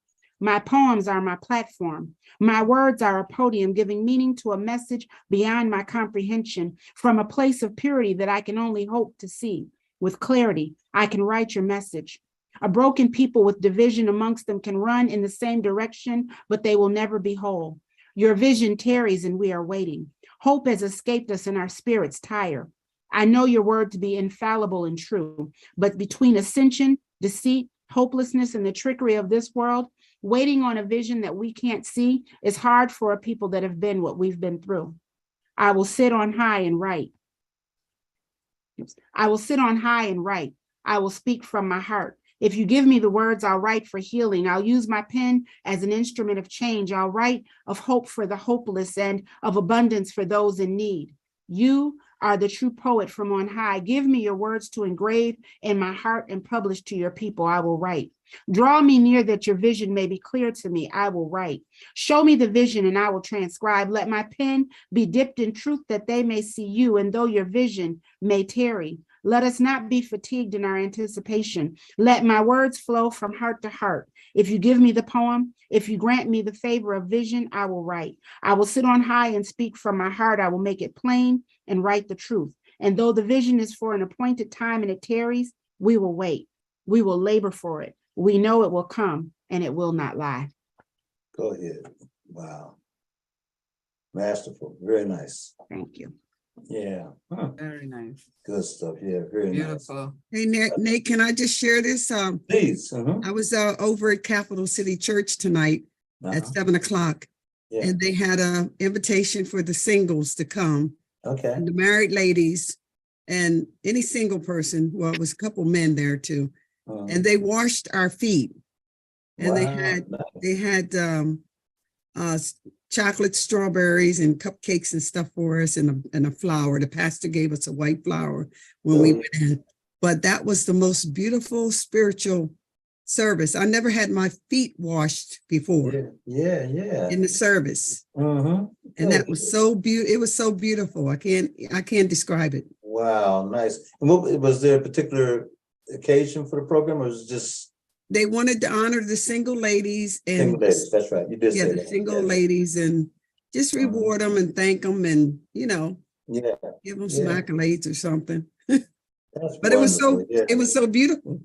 My poems are my platform. My words are a podium giving meaning to a message beyond my comprehension, from a place of purity that I can only hope to see. With clarity, I can write your message. A broken people with division amongst them can run in the same direction, but they will never be whole. Your vision tarries and we are waiting. Hope has escaped us and our spirits tire. I know your word to be infallible and true, but between ascension, deceit, hopelessness, and the trickery of this world, waiting on a vision that we can't see is hard for a people that have been what we've been through. I will sit on high and write. I will sit on high and write. I will speak from my heart. If you give me the words, I'll write for healing. I'll use my pen as an instrument of change. I'll write of hope for the hopeless and of abundance for those in need. You are the true poet from on high. Give me your words to engrave in my heart and publish to your people. I will write. Draw me near that your vision may be clear to me. I will write. Show me the vision and I will transcribe. Let my pen be dipped in truth that they may see you. And though your vision may tarry, let us not be fatigued in our anticipation. Let my words flow from heart to heart. If you give me the poem, if you grant me the favor of vision, I will write. I will sit on high and speak from my heart. I will make it plain and write the truth. And though the vision is for an appointed time and it tarries, we will wait. We will labor for it. We know it will come and it will not lie. Go ahead. Wow. Masterful. Very nice. Thank you. Yeah. Very nice. Good stuff. Yeah, very Beautiful. Hey, Nate, can I just share this? Please. I was over at Capital City Church tonight at 7 o'clock. Yeah. And they had an invitation for the singles to come. Okay. And the married ladies and any single person. Well, it was a couple men there too. And they washed our feet. And they had chocolate strawberries and cupcakes and stuff for us and a flower. The pastor gave us a white flower when we went in. But that was the most beautiful spiritual service. I never had my feet washed before. Yeah. In the service. Mm-hmm. And that was so beautiful. It was so beautiful. I can't describe it. Wow, nice. And was there a particular occasion for the program, or was it just? They wanted to honor the single ladies and single ladies. That's right. You did say the that. single ladies and just reward them and thank them and give them some accolades or something. But it was so beautiful.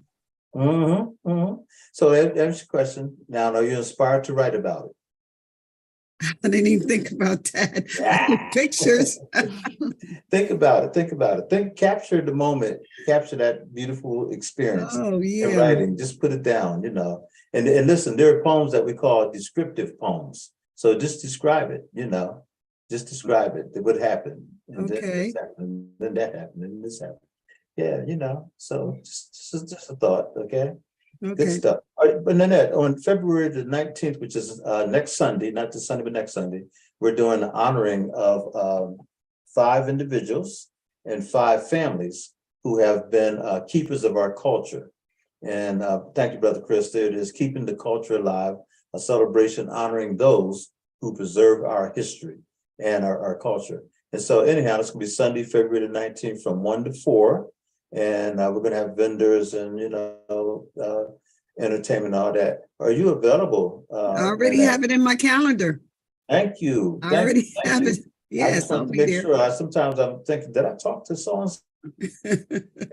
Mm-hmm. Mm-hmm. So that's your question. Now, are you inspired to write about it? I didn't even think about that. Pictures. Think about it. Capture the moment, capture that beautiful experience. Oh, yeah. In writing, just put it down, And listen, there are poems that we call descriptive poems. So just describe it, just describe it, what happened. And then this happened, then that happened, and this happened. Yeah, so just a thought, okay? Good stuff. All right, but Nanette, on February the 19th, which is next Sunday, not this Sunday, but next Sunday, we're doing an honoring of 5 individuals and 5 families who have been keepers of our culture. And thank you, Brother Chris. There it is, Keeping the Culture Alive, a celebration honoring those who preserve our history and our culture. And so anyhow, it's going to be Sunday, February the 19th from 1 to 4. And we're going to have vendors and, entertainment, all that. Are you available? I already have it in my calendar. Thank you. I already have it. Yes, I just want to make sure. Sometimes I'm thinking, did I talk to someone?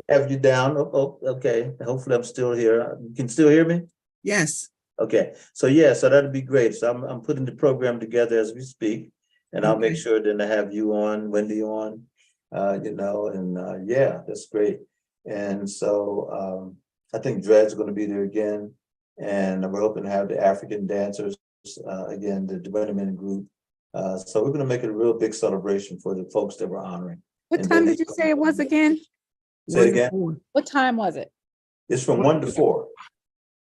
Have you down? Oh, okay. Hopefully I'm still here. You can still hear me? Yes. Okay. So so that'd be great. So I'm putting the program together as we speak, and I'll make sure then to have you on, Wendy on, that's great. And so I think Dred's going to be there again, and we're hoping to have the African dancers again, the Dwayne group. So we're going to make it a real big celebration for the folks that we're honoring. What time did you say it was again? Say it again. What time was it? It's from 1 to 4.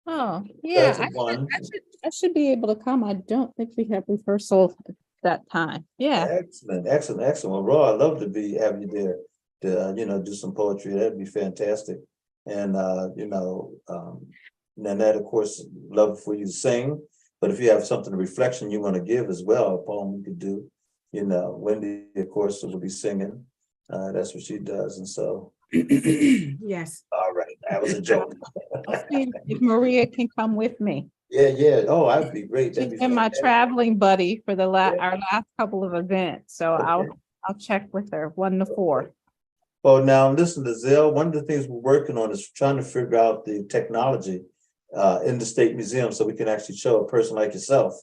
Oh, yeah. I should be able to come. I don't think we have rehearsal at that time. Yeah. Excellent. Well, Raw, I'd love to have you there to do some poetry. That'd be fantastic. And Nanette, of course, love for you to sing. But if you have something, a reflection you want to give as well, a poem you could do. Wendy, of course, will be singing. That's what she does. And so. Yes. All right. That was a joke. I'll see if Maria can come with me. Yeah. Oh, that'd be great. She's been my traveling buddy for our last couple of events. So I'll check with her 1 to 4. Well, now listen to Zell. One of the things we're working on is trying to figure out the technology in the State Museum so we can actually show a person like yourself.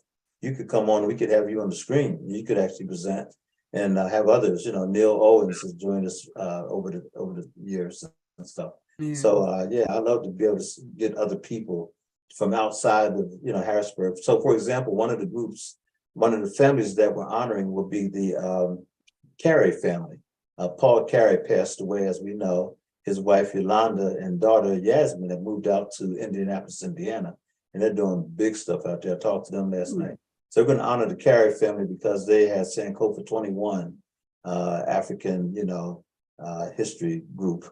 You could come on, we could have you on the screen. You could actually present and have others. Neil Owens has joined us over the years and stuff. Yeah. So I'd love to be able to get other people from outside of Harrisburg. So for example, one of the families that we're honoring will be the Carey family. Paul Carey passed away, as we know. His wife Yolanda and daughter Yasmin have moved out to Indianapolis, Indiana, and they're doing big stuff out there. I talked to them last night. So we're going to honor the Carey family because they had Sankofa 21 African, history group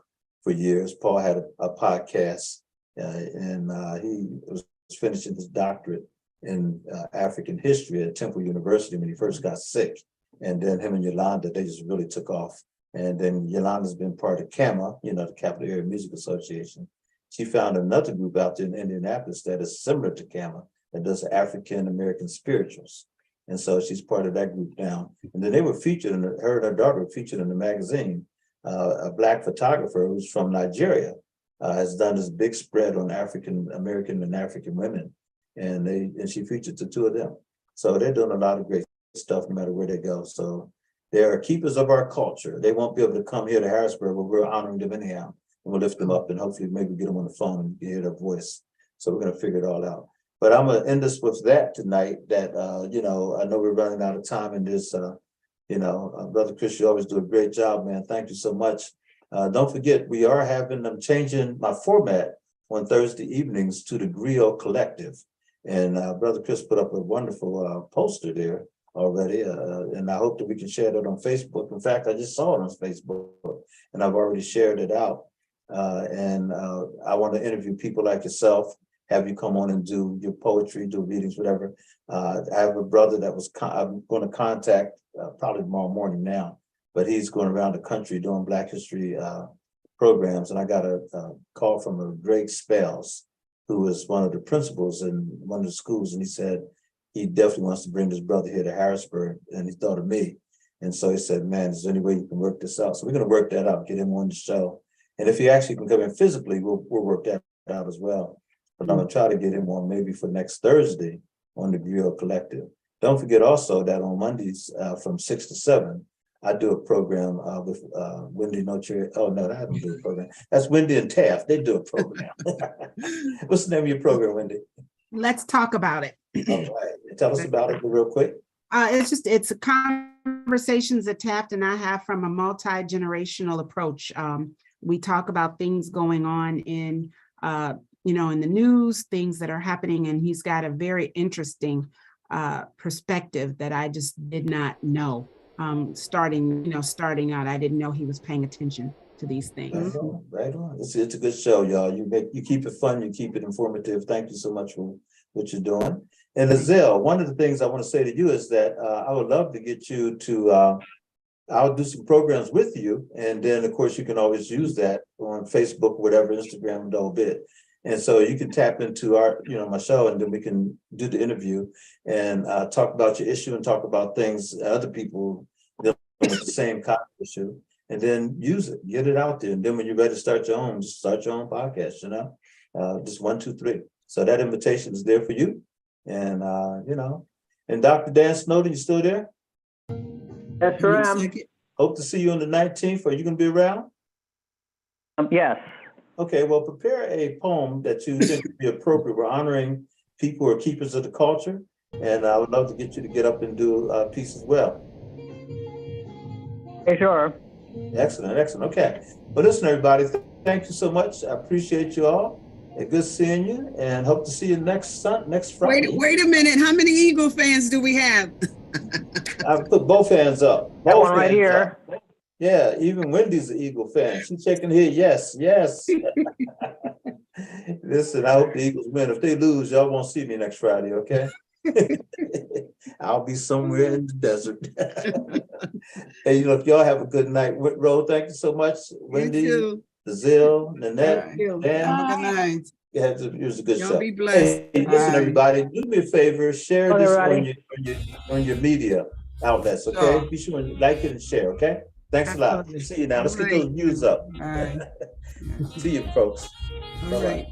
for years. Paul had a podcast, and he was finishing his doctorate in African history at Temple University when he first got sick. And then him and Yolanda, they just really took off. And then Yolanda's been part of CAMA, the Capital Area Music Association. She found another group out there in Indianapolis that is similar to CAMA, that does African American spirituals. And so she's part of that group now. And then they were featured, her and her daughter were featured in the magazine. A Black photographer who's from Nigeria has done this big spread on African American and African women. And she featured the two of them. So they're doing a lot of great stuff no matter where they go. So they are keepers of our culture. They won't be able to come here to Harrisburg, but we're honoring them anyhow. And we'll lift them up and hopefully maybe get them on the phone and hear their voice. So we're going to figure it all out. But I'm going to end this with that tonight, that, I know we're running out of time in this, Brother Chris, you always do a great job, man. Thank you so much. Don't forget, we are I'm changing my format on Thursday evenings to the Griot Collective. And Brother Chris put up a wonderful poster there already. And I hope that we can share that on Facebook. In fact, I just saw it on Facebook and I've already shared it out. And I want to interview people like yourself, have you come on and do your poetry, do readings, whatever. I have a brother that I'm going to contact probably tomorrow morning now, but he's going around the country doing Black History programs. And I got a call from a Greg Spells, who is one of the principals in one of the schools. And he said he definitely wants to bring his brother here to Harrisburg. And he thought of me. And so he said, man, is there any way you can work this out? So we're going to work that out, get him on the show. And if he actually can come in physically, we'll work that out as well. But I'm going to try to get him on maybe for next Thursday on the Griot Collective. Don't forget also that on Mondays from 6 to 7, I do a program with Wendy Noche. Oh, no, I haven't do a program. That's Wendy and Taft. They do a program. What's the name of your program, Wendy? Let's talk about it. All right. Tell us about it real quick. It's a conversations that Taft and I have from a multi-generational approach. We talk about things going on in in the news, things that are happening, and he's got a very interesting perspective that I just did not know. Starting out, I didn't know he was paying attention to these things. Right on. It's a good show, y'all. You keep it fun, you keep it informative. Thank you so much for what you're doing. And Azelle, one of the things I want to say to you is that I would love to get you to I'll do some programs with you. And then of course you can always use that on Facebook, whatever, Instagram, the whole bit. And so you can tap into our, my show, and then we can do the interview and talk about your issue and talk about things other people dealing with the same kind of issue, and then use it, get it out there. And then when you're ready to start your own, just start your own podcast, just 1, 2, 3. So that invitation is there for you. And, and Dr. Dan Snowden, you still there? Yes, sir. I am. Hope to see you on the 19th. Are you going to be around? Yes. Okay, well, prepare a poem that you think would be appropriate. We're honoring people who are keepers of the culture, and I would love to get you to get up and do a piece as well. Hey, sure. Excellent, excellent. Okay. Well, listen, everybody, thank you so much. I appreciate you all. Good seeing you, and hope to see you next Friday. Wait a minute. How many Eagle fans do we have? I put both hands up. That one right here. Up. Yeah, even Wendy's an Eagle fan. She's checking here. Yes. Listen, I hope the Eagles win. If they lose, y'all won't see me next Friday, okay? I'll be somewhere in the desert. Hey, look, y'all have a good night. Whitrow, thank you so much. Wendy, Azelle, Nanette, Dan. Have a good night. Yeah, it was a good show. Y'all be blessed. Hey, listen, everybody, do me a favor, share this on your media outlets, okay? Sure. Be sure and like it and share, okay? Thanks a lot. See you now. Let's get those views up. All right. See you, folks. All Bye-bye. right.